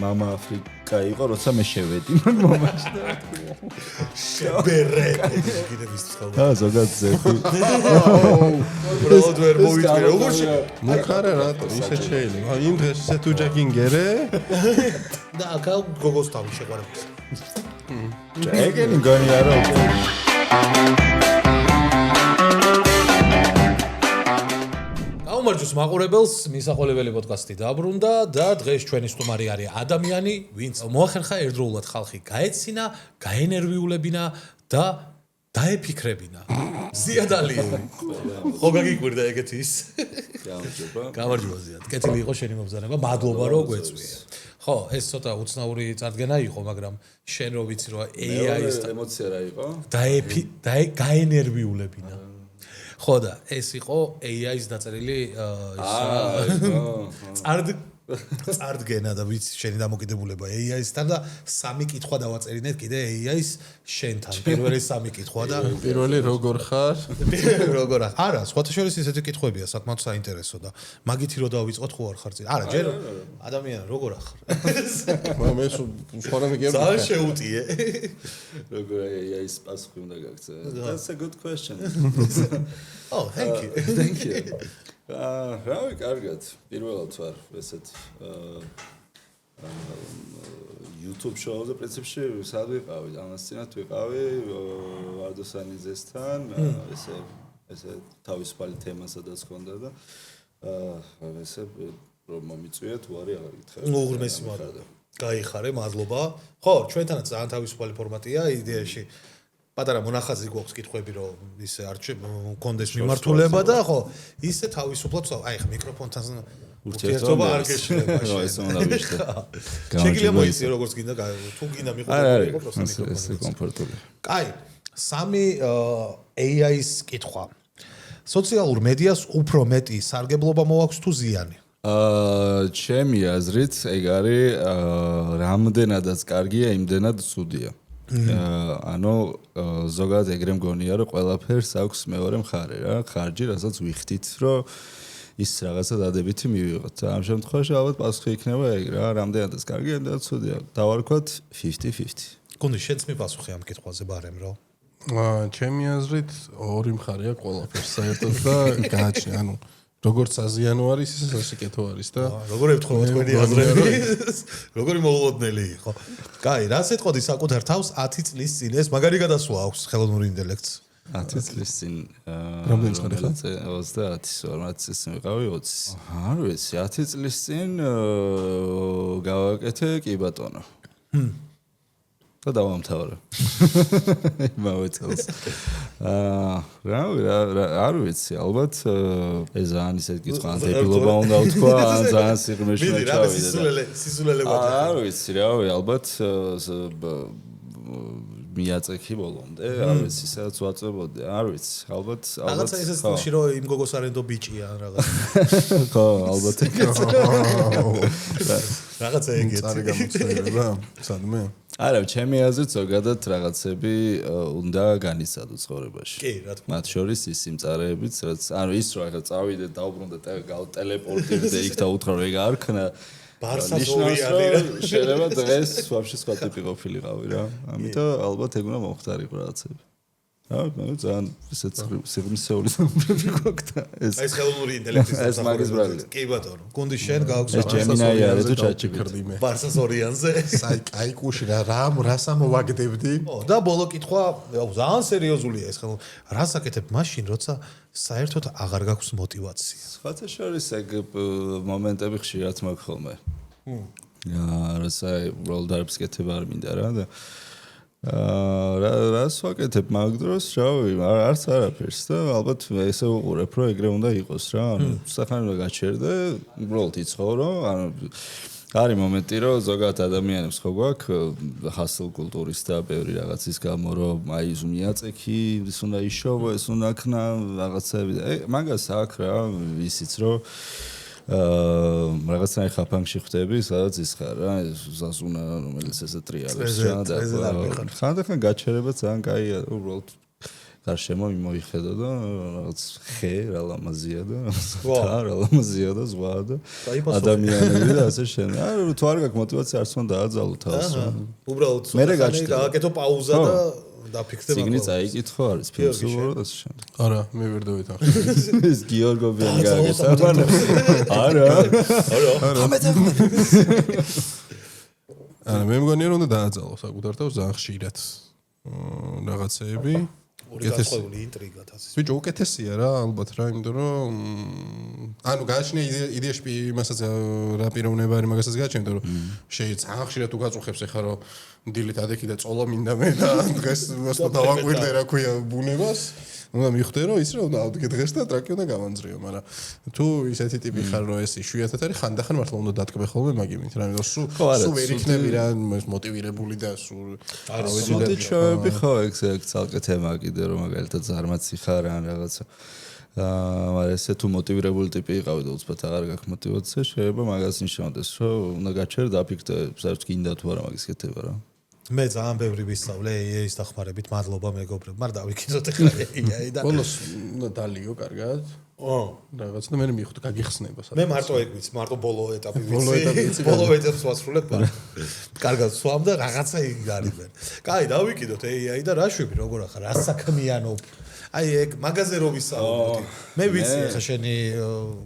მამა აფრიკა იყო, როცა მე შევედი მომაჩდა. შებერეთ კიდე მისთვის ხალხი. ზოგადად ზეთი. უბრალოდ ვერ მოვიწვია. როგორ მუხარა რატო ისე შეიძლება? იმ დღეს ისე თუ ჯაკინგერე? და აკა გოგოს თავი შეყვარებს. ეგენი მგონი არა უკვე. გაუმარჯოს მაყურებელს, მისახოლებელი პოდკასტი დაბრუნდა და დღეს ჩვენი სტუმარი არის ადამიანი, ვინც მოახერხა ერთდროულად ხალხი გაეცინა, გაენერვიულებინა და დაეფიქრებინა. ზიადალიევი. ხო გაგიკვირდა ეგეთი ის? გამარჯობა ზიად. კეთილი იყო შენი მობრძანება, მადლობა რომ გვეწვია. ხო, ეს ცოტა უცნაური წარდგენა იყო, მაგრამ შენ რო ვიცი რომ AI-ის ემოცია რა იყო? გაენერვიულებინა. ხო და ეს იყო AI-ის დაწერილი წარდგენა და ვიცი შენი დამოკიდებულება AI-ისთან და სამი კითხვა დავაწერინეთ კიდე AI-ის შენთან. პირველი სამი კითხვა და პირველი როგორ ხარ? როგორ არა, სხვათა შორის ესეთი კითხვებია, საკმაოდ საინტერესო და მაგითი რო დავიწყოთ ხო არ ხარ წინ. არა, ჯერ ადამიანი როგორ ახარ? მე სხვა რამე კი არ ძალიან შეუტიე. როგორ AI-ის პასუხი უნდა გაგცე? That's a good question. Oh, thank you. Thank you. რავი, კარგად. პირველად ვარ ესეთ YouTube show-ზე პრინციპში სად ვიყავი? ამასწინათ ვიყავი ვარდოსანიძესთან, ესე თავისუფალი თემა სადაც ჰქონდა და ესე რომ მომიწვია თუ არის აღარ გითხარ. უღრმესი მადლობა. გაიხარე, მადლობა. ხო, ჩვენთანაც ძალიან თავისუფალი ფორმატია იდეაში. პატარა მონახაზი გვაქვს კითხვები რომ ისე არ მქონდეს მიმართულება და ხო ისე თავისუფლად აი ხა მიკროფონთან ურთიერთობა არ გეშლება შეგიძლია მოიწიო როგორც გინდა თუ გინდა მიყურებები იყო პროსტა მიკროფონი ეს კომფორტული. კაი სამი AI-ის კითხვა სოციალურ მედიას უფრო მეტი სარგებლობა მოაქვს თუ ზიანი? ჩემი აზრით ეგ არის რამდენადაც კარგია, იმდენად ცუდია. ანუ ზოგადად ეგრე მგონია რომ ყველაფერს აქვს მეორე მხარე რა, ხარჯი, რასაც ვიხდით, რომ ის რაღაცა დადებითი მივიღოთ. ამ შემთხვევაში ალბათ პასუხი იქნება ეგ რა, რამდენადაც კარგია, იმდენად ცუდია. დავარქვათ 50-50. გონი შენც მიპასუხე ამ კითხვაზე ბარემ რა. ჩემი აზრით ორი მხარეა ყველაფერს საერთოდ და გააჩნია, ანუ როგორც აზიანო არის, ისე სასიკეთო არის და როგორ ეთქვა თქვენი აზრები? როგორი მოულოდნელი იყო. კაი, რას ეთყოდი საკუთარ თავს 10 წლის წინ? ეს მაგარი გადასვლა აქვს ხელოვნური ინტელექტს. 10 წლის წინ რამდენი წელი ხარ? 30 წლის წინ ვიყავი 20. არ ვიცი, 10 წლის წინ გავაკეთე კი ბატონო. და დავამთავრე. იმავე წელს. რავი, არ ვიცი, ალბათ ეს ძალიან ისეთ კითხვა ანტიპილობა უნდა ვთქვა, ან ძალიან სიღრმეში ჩავიდე. სისულელე არ ვიცი, რავი, ალბათ მიაწექი ბოლომდე, არ ვიცი, სადაც ვაწებოდი, არ ვიცი, ალბათ რაღაცა ისე სტილში რომ იმ გოგოს არენდო ბიჭია ან რაღაც. ხო, ალბათ ეგეც. რაღაცა ეგეთი. წარი გამოცხადება, სადმე? არა, ჩემი აზრით ზოგადად რაღაცები უნდა განიცადო ცხოვრებაში. კი, რა თქმა უნდა. მათ შორის ის სიმწარეებიც, რაც ანუ ის რომ ახლა წავიდე, დავბრუნდე და ტელეპორტირდე იქ და უთხრა რომ ეგ არ ქნა. ბარსას ორიანი რა. შეიძლება დღეს ვაფშე სხვა ტიპი ყოფილიყავი რა. ამიტომ ალბათ ეგ უნდა მომხდარიყო რაღაცები. რა, მე ძალიან ისეთ სიღრმისეული სამუბრები გვაქვს ეს. ეს ხელოვნური ინტელექტის ეს მაგის ბრალი. კი ბატონო, გუნდი შენ გაქვს ეს ჯემინაი არის თუ ჩაჭიქრდი მე. ბარსას ორიანზე. აი კუში რას ამოვაგდებდი? ო და ბოლო კითხვა, ძალიან სერიოზულია ეს ხელო. რას აკეთებ მაშინ, როცა საერთოდ აღარ გაქვს мотиваცია? სხვათა შორის ეგ მომენტები ხშირად მაქვს ხოლმე. როცა უბრალოდ დარბის კეთება არ მინდა რა და რას ვაკეთებ მაგ დროს, რავი, არც არაფერს და ალბათ ესე უყურებ, რომ ეგრე უნდა იყოს რა, ანუ სახანი უნდა გაჩერდე, უბრალოდ იცხოვრო, ანუ არის მომენტი, რომ ზოგადად ადამიანებს ხო გვაქვს hustle კულტურის და ბევრი რაღაცის გამო, რომ აი ის მიაწექი, ის უნდა იშოვო, ეს უნდა ქნა რაღაცები და მაგას აქ რა, ისიც რომ რაღაცნაირ ხაფანგში ხვდები, სადაც ის ხარ რა, ზაზუნა, რომელიც ესე ტრიალებს რა და ხანდახან გაჩერება ძალიან კაია, უბრალოდ გარშემო მოიხედა და რაღაც ხე რა ლამაზია და და რა ლამაზია და ზღვა და ადამიანები და ასე შენ. არა თუ არ გაქვს მოტივაცია არც უნდა დააძალო თავს. უბრალოდ გააკეთო პაუზა და დაფიქსე მაგრამ. ციგნი წაიკითხო არის ფილმს უბრალოდ ასე შენ. არა, მე ვერ დავეთანხმე. ეს გიორგობიანი გააკეთა. არა. არა, მე მგონია რომ უნდა დააძალო საკუთარ თავს ძალიან ხშირად. რაღაცეები უკეთესია ინტრიგა თასის. ბიჭო, უკეთესია რა, ალბათ რა, იმიტომ რომ ანუ გააჩნია იდეაში იმასაც რა პიროვნება არის მაგასაც გააჩნია, იმიტომ რომ ძალიან ხშირად თუ გაწუხებს ეხლა რომ დილით ადექი და წოლა მინდა მე და დღეს უბრალოდ დავაკვირდე რა ქვია ბუნებას. უნდა მივხვდე რომ ის რა უნდა ავდგე დღეს და ტრაკი უნდა გავანძრიო, მაგრამ თუ ისეთი ტიპი ხარ რომ ეს იშვიათად არის, ხანდახან მართლა უნდა დატკბე ხოლმე მაგიმით რა, იმიტომ სულ ვერ იქნები რა მოტივირებული და სულ მოტივირებული ხო ეგ ცალკე თემა კიდე რომ მაგალითად ზარმაცი ხარ ან რაღაცა მაგრამ ესე თუ მოტივირებული ტიპი იყავი და უცბად აღარ გაქვს მოტივაცია, შეიძლება მაგას ნიშნავდეს, რომ უნდა გაჩერდ დაფიქრდე, საერთოდ გინდა თუ არა მაგის კეთება რა. მე ძალიან ბევრი ვისწავლე AI-ის დახმარებით, მადლობა მეგობრებო. მაგრამ დავიქინოთ ახლა AI და ბოლოს უნდა დალიო კარგად. რაღაც და მე მივხვდი გაგიხსნება სადაც. მე მარტო ეგ ვიცი, მარტო ბოლო ეტაპი ვიცი. ბოლო ეტაპს ვასრულებ, მაგრამ კარგად სვამ და რაღაცა იგი გარიბენ. კაი, დავიკიდოთ AI და რა შვები, როგორ ახლა რა საქმიანობ. აი ეგ მაგაზე რო ვისაუბროთ. მე ვიცი ახლა შენი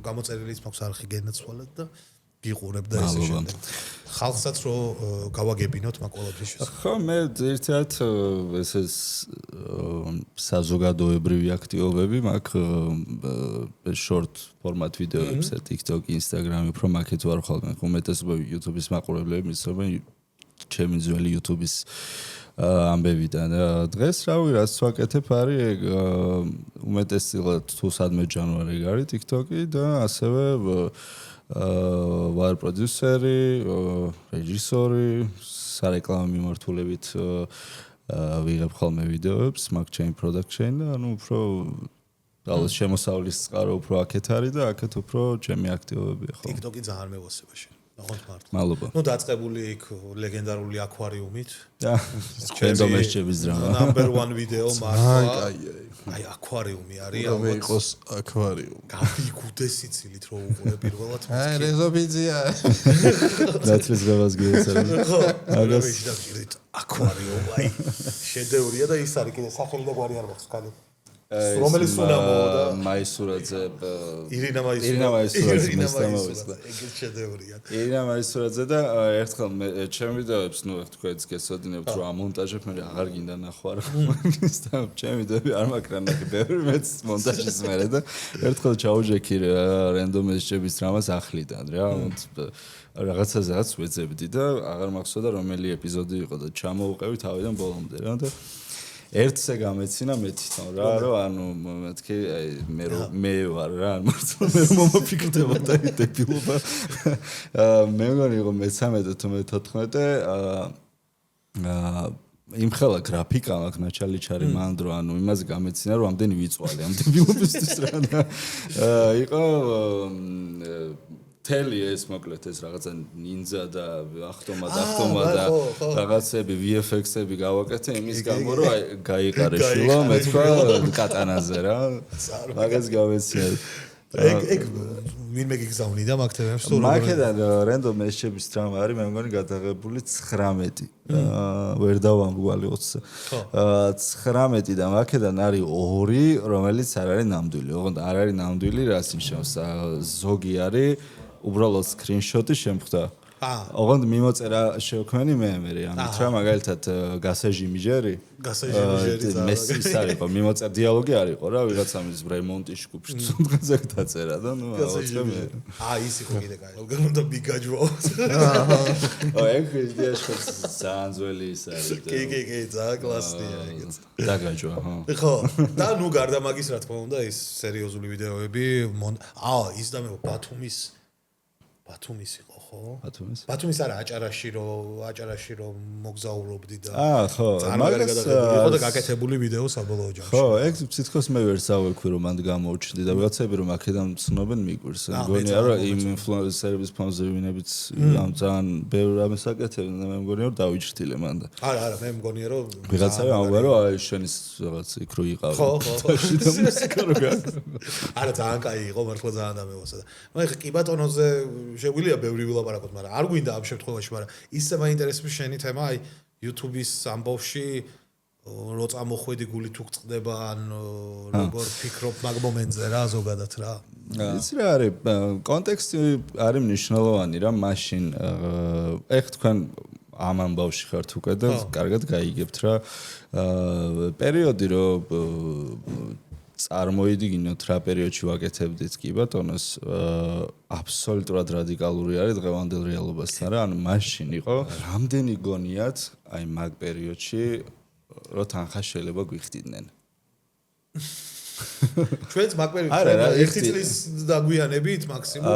გამოწერილის მაქვს არხი გენაცვალეთ და გიყურებ და ესე შემდეგ. ხალხსაც რო გავაგებინოთ მაგ ყველაფრის შესახებ. ხო, მე ერთად ეს საზოგადოებრივი აქტივობები მაქვს short format ვიდეოებს TikTok, Instagram, უფრო მაგეთ ვარ ხოლმე. უმეტესობა YouTube-ის მაყურებლები მისცემენ ჩემი ძველი YouTube-ის ამბებიდან. დღეს რავი რაც ვაკეთებ არის ეგ უმეტესწილად თუ სადმე ჯანვარი არის TikTok-ი და ასევე ვარ პროდიუსერი, რეჟისორი, სარეკლამო მიმართულებით ვიღებ ხოლმე ვიდეოებს, მაგ ჩემი production და ანუ უფრო ალბათ შემოსავლის წყარო უფრო აქეთ არის და აქეთ უფრო ჩემი აქტივობებია ხო. TikTok-ი ძალიან მევასება შენ. ნახოთ მარტო. მადლობა. ნუ დაწყებული იქ ლეგენდარული აკვარიუმით. ჩვენ დომესჩების დრამა. Number 1 ვიდეო მართლა. აი აკვარიუმი არის ალბათ. მე იყოს აკვარიუმი. გაფიგუდე სიცილით რო უყურე პირველად. აი რეზობიძია. ნაცრის გავას გიესწრა. აგას აკვარიუმი. აი შედევრია და ის არის კიდე სახელი და გვარი არ მაქვს კალი. რომელიც უნამოა და მაისურაძე ირინა მაისურაძე ეგ შედევრია. ირინა მაისურაძე და ერთხელ მე ჩემი ვიდეოებს ნუ თქვენც გესოდინებთ რომ ამონტაჟებ მე აღარ გინდა ნახوار და ჩემი ვიდეოები არ მაკრანაკი ბევრი მეც მონტაჟის მერე და ერთხელ ჩაუჯექი რენდომ ესჭების დრამას ახლიდან რა რაღაცაზეაც ვეძებდი და აღარ მახსოვდა რომელი ეპიზოდი იყო და ჩამოუყევი თავიდან ბოლომდე რა და ერთზე გამეცინა მე თვითონ რა რომ ანუ მეთქი აი მე ვარ რა ანუ მე მომაფიქრდება და დებილობა მე მგონი იყო მე-13 თუ მე-14 იმხელა გრაფიკა მაქვს ნაჩალიჩარი მანდრო ანუ იმაზე გამეცინა რომ ამდენი ვიწვალე ამ დებილობისთვის რა და იყო თელი ეს მოკლედ ეს რაღაცა ნინძა და ახტომა და რაღაცები VFX-ები გავაკეთე იმის გამო რომ აი გაიყარე შილო მე თქვა კატანაზე რა მაგას გავეცია ეგ ვინმე გიგზავნიდა მაგ თემებს თუ როგორ მაგედან რენდომ ესჩების დრამა არის მე მგონი გადაღებული 19 ვერ დავამგვალი 20 19 და მაგედან არის 2 რომელიც არ არის ნამდვილი ოღონდ არ არის ნამდვილი რას ნიშნავს ზოგი არის უბრალოდ სკრინშოტი შემხვდა. ოღონდ მიმოწერა შევქმენი მე ამით რა მაგალითად გასაჟი მიჯერი მესის არის ხო მიმოწერა დიალოგი არისო რა ვიღაცამის რემონტის ჯგუფში დღეზე დაწერა და ნუ ის იყო კიდე კაი როგორ უნდა ბიგაჯვაო ეგ იდეაში ძალიან ძველი ის არის კი ძალიან კლასია ეგეც დაგაჯვა ხო და ნუ გარდა მაგის რა თქმა უნდა ის სერიოზული ვიდეოები ის და მე ბათუმის იყო ხო ხო ბათუმის ბათუმის არა აჭარაში რომ მოგზაურობდი და ხო მაგას იყო და გაკეთებული ვიდეო საბოლოო ჯამში ხო ეგ თითქოს მე ვერ წავექვი რომ მანდ გამოუჩნდი და ვიღაცები რომ აქედან ცნობენ მიგვირს მგონია რომ იმ ინფლუენსერების ფონზე ვინებიც ამ ძალიან ბევრ რამეს აკეთებენ და მე მგონია რომ დავიჭრთილე მანდა არა მე მგონია რომ ვიღაცები ამბობენ რომ აი შენის რაღაც იქ რო იყავი ხო და მუსიკა რო არა ძალიან კაი იყო მართლა ძალიან დამეოსა და მე ხე კი ბატონოზე შეგვიძლია ბევრი ვილაპარაკოთ მაგრამ არ გვინდა ამ შემთხვევაში მაგრამ ისე მაინტერესებს შენი თემა აი YouTube-ის ამბავში რო წამოხვედი გული თუ გწყდება ან როგორ ფიქრობ მაგ მომენტზე რა ზოგადად რა იცი რა არის კონტექსტი არის მნიშვნელოვანი რა მაშინ ეხ თქვენ ამ ამბავში ხართ უკვე და კარგად გაიგებთ რა პერიოდი რო წარმოიდგინოთ რა პერიოდში ვაკეთებდით კი ბატონოს აბსოლუტურად რადიკალური არის დღევანდელ რეალობასთან რა ანუ მაშინ იყო რამდენი გონიათ აი მაგ პერიოდში რო თანხა შეიძლება გვიხდიდნენ ჩვენც მაგ პერიოდში ერთი წლის დაგვიანებით მაქსიმუმ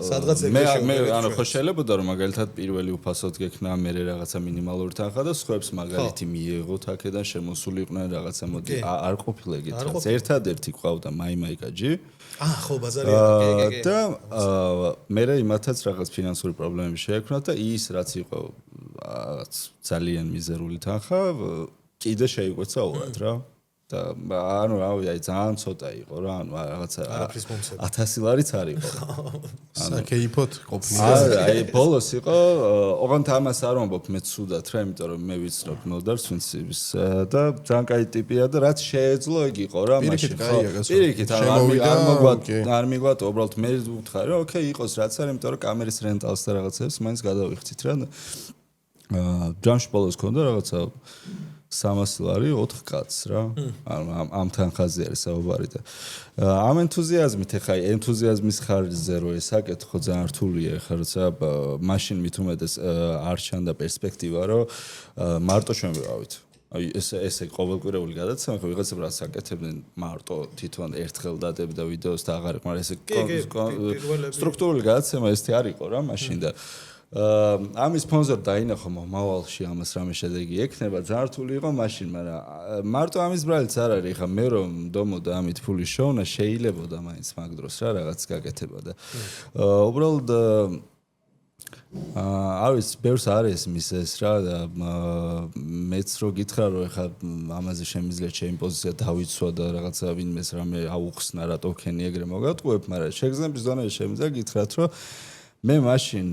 სადღაც ეგრე მე ანუ ხო შეიძლება რომ მაგალითად პირველი უფასოდ გექნა მე რაღაცა მინიმალური თანხა და სხვებს მაგალითი მიიღოთ აქედან შემოსულიყვნენ რაღაცა მოდი არ ყოფილა ეგეთ რაც ერთადერთი ყავდა მაიმაიკაჯი ხო ბაზარია და მე იმათაც რაღაც ფინანსური პრობლემები შეექმნათ და ის რაც იყო რაღაც ძალიან მიზერული თანხა კიდე შეიკვეცა ორად რა და ანუ რავი აი ძალიან ცოტა იყო რა ანუ რაღაცა 1000 ლარიც არ იყო საკეიფოთ ყოფილი აი ბოლოს იყო ოღონდ ამას არ ვამბობ მე ცუდად რა იმიტომ რომ მე ვიცნობ ნოდარს ვინც ის და ძალიან კაი ტიპია და რაც შეეძლო ეგ იყო რა მაშინ პირიქით არ მიგვათ უბრალოდ მე ვუთხარი რომ ოკეი იყოს რაც არის იმიტომ რომ კამერის რენტალს და რაღაცებს მაინც გადავიხდით რა ჯამში ბოლოს ქონდა რაღაცა 300 ლარი 4 კაცს რა ამ თანხაზე არის საუბარი და ამ ენთუზიაზმით ეხა ენთუზიაზმის ხარჯზე რო ესაკეთო ძალიან რთულია ეხა როცა მაშინ მით უმეტეს არ ჩანდა პერსპექტივა რომ მარტო ჩვენ ვიყავით აი ესე ყოველკვირეული გადაცემა ხო ვიღაცები რაც აკეთებდნენ მარტო თვითონ ერთხელ დადებდა ვიდეოს და აღარ იყო მაგრამ ესე სტრუქტურული გადაცემა ესეთი არ იყო რა მაშინ და ამის სპონსორ დაინახო მომავალში ამას რამე შედეგი ექნება ძალიან რთული იყო მაშინ მაგრამ მარტო ამის ბრალიც არ არის ხა მე რომ დომოდა ამით ფული შოვნა შეიძლებოდა მაინც მაგ დროს რა რაღაც გაკეთებოდა უბრალოდ არის ბევრს არის მისეს რა და მეც რო გითხრა რომ ხა ამაზე შემიძლია ჩემი პოზიცია დავიცვა და რაღაცა ვინმეს რამე აუხსნა რა ტოკენი ეგრე მოგატყუებ მაგრამ შეგრძნების დონეზე შემიძლია გითხრათ რომ მე მაშინ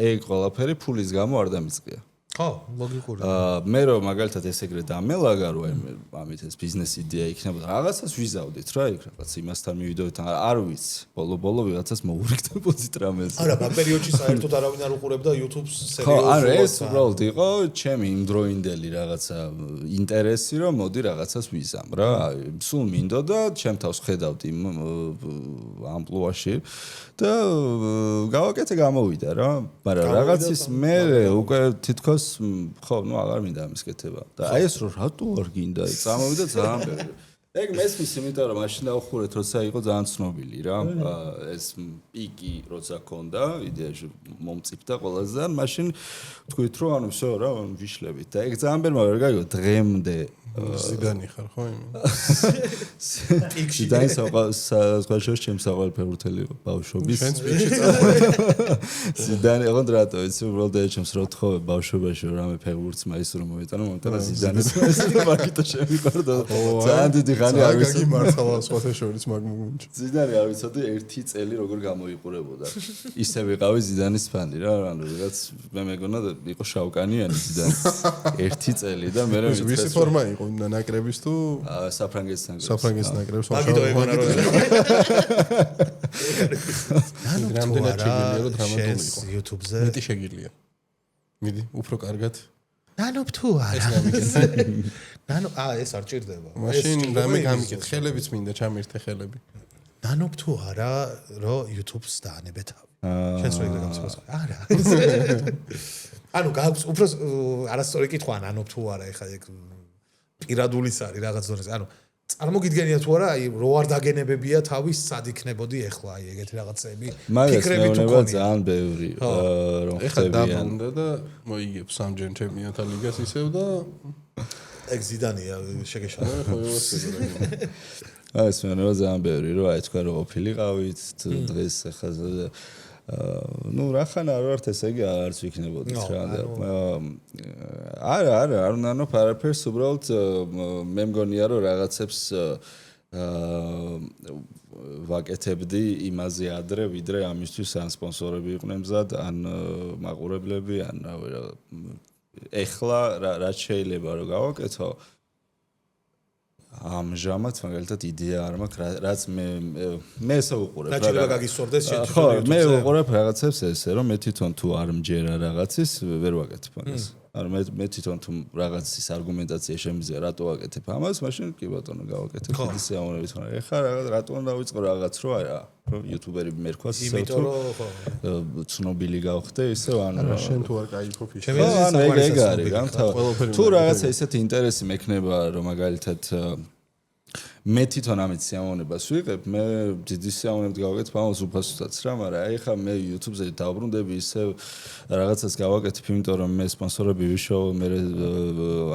ეგ ყველაფერი ფულის გამო არ დამიწყია. ხო, ლოგიკურია. მე რომ მაგალითად ეს ეგრე დამელაგა რომ ამით ეს ბიზნეს იდეა იქნებოდა. რაღაცას ვიზავდით რა იქ რაღაც იმასთან მივიდოდით არ ვიცი. ბოლო ვიღაცას მოურიგდებოდით რამეს. არა, მაგ პერიოდში საერთოდ არავინ არ უყურებდა YouTube-ს სერიალს. ხო, არა, ეს უბრალოდ იყო ჩემი იმდროინდელი რაღაცა ინტერესი რომ მოდი რაღაცას ვიზამ რა. სულ მინდოდა ჩემ თავს ხედავდი ამპლუაში და გავაკეთე გამოვიდა რა. მაგრამ რაღაცის მე უკვე თითქოს ხო, ნუ აღარ მინდა ამის კეთება. და აი ეს რომ რატო არ გინდა, წამოვიდა ძალიან ბევრი. ეგ მესმის, იმიტომ რომ მაშინ დავხურეთ, როცა იყო ძალიან ცნობილი რა. ეს პიკი როცა ქონდა, იდეაში მომწიფდა ყველაზე და მაშინ თქვით რომ ანუ всё რა, ვიშლებით. და ეგ ძალიან ბევრმა ვერ გაიგო დღემდე ზიდანი ხარ ხო იმ? პიკში ზიდანი საყვალშოს ჩემს საყვალ ფეხბურთელი ბავშვობის. ჩვენც პიკში წავხვედი. ზიდანი ოღონდ რატო იცი უბრალოდ ჩემს რო თხოვე ბავშვობაში რამე ფეხბურთს მაისურო მოეტანა მომენტა ზიდანის მაგიტო შემიყვარდა. ძალიან დიდი ხანი არ ვიცი. აგი მართლა სხვათა შორის მაგ მომენტში. ზიდანი არ ვიცოდი ერთი წელი როგორ გამოიყურებოდა. ისე ვიყავი ზიდანის ფანი რა, ანუ რაღაც მე მეგონა იყო შავკანიანი ზიდანი. ერთი წელი და მე ვიცი ფორმა იყო ნაკრების თუ საფრანგეთის ნაკრებს მაგიტო ეგონა რომ რამდენად შეგიძლია რომ დრამატული იყო YouTube-ზე მეტი შეგიძლია მიდი უფრო კარგად ნანობ თუ არა ნანო ეს არ ჭირდება მაშინ რამე გამიკეთ ხელებიც მინდა ჩამირთე ხელები ნანობ თუ არა რომ YouTube-ს დაანებე თავი შენს რა გამწოს არა ანუ გაქვს უფრო არასწორი კითხვა ნანობ თუ არა ეხლა ეგ პირადულის არის რაღაც დონეზე ანუ წარმოგიდგენია თუ არა, აი რო არ დაგენებებია თავის სად იქნებოდი ახლა, აი ეგეთი რაღაცები. მაგას ფიქრები თუ მეუბნება ქონია. ძალიან ბევრი რომ ეხლა ხდებიან. დაბრუნდა და მოიგებს სამჯერ ჩემპიონთა ლიგას ისევ და ეგ ზიდანია შეგეშალა. ეს მეუბნება ძალიან ბევრი რომ აი თქვენ რო ყოფილიყავით დღეს ახლა ну რახან არ ვართ ესე იგი არც ვიქნებოდით რა და არა არ უნდა არაფერს უბრალოდ მე მგონია რომ რაღაცებს ვაკეთებდი იმაზე ადრე ვიდრე ამისთვის ან სპონსორები იყვნენ მზად ან მაყურებლები ან ეხლა რაც შეიძლება რომ გავაკეთო ამჟამად მაგალითად იდეა არ მაქვს რაც მე ესე ვუყურებ რა შეიძლება გაგისწორდეს შენ ხო მე ვუყურებ რაღაცებს ესე რომ მე თვითონ თუ არ მჯერა რაღაცის ვერ ვაკეთებ ამას არ მე თვითონ თუ რაღაცის არგუმენტაცია შემიძლია რატო ვაკეთებ ამას მაშინ კი ბატონო გავაკეთებ დიდი სიამოვნებით მაგრამ ეხლა რატო უნდა დავიწყო რაღაც რო არა რომ იუთუბერი მერქვას ისე თუ ცნობილი გავხდე ისე ანუ შენ თუ არ кайფობ ის ეგ არის რა თუ რაღაცა ისეთი ინტერესი მექნება რომ მაგალითად მე თვითონ ამით სიამოვნებას ვიღებ, მე დიდი სიამოვნებით გავაკეთებ ამას უფასოდაც რა, მაგრამ აი ხა მე YouTube-ზე დავბრუნდები ისე რაღაცას გავაკეთებ, იმიტომ რომ მე სპონსორები ვიშოვ, მე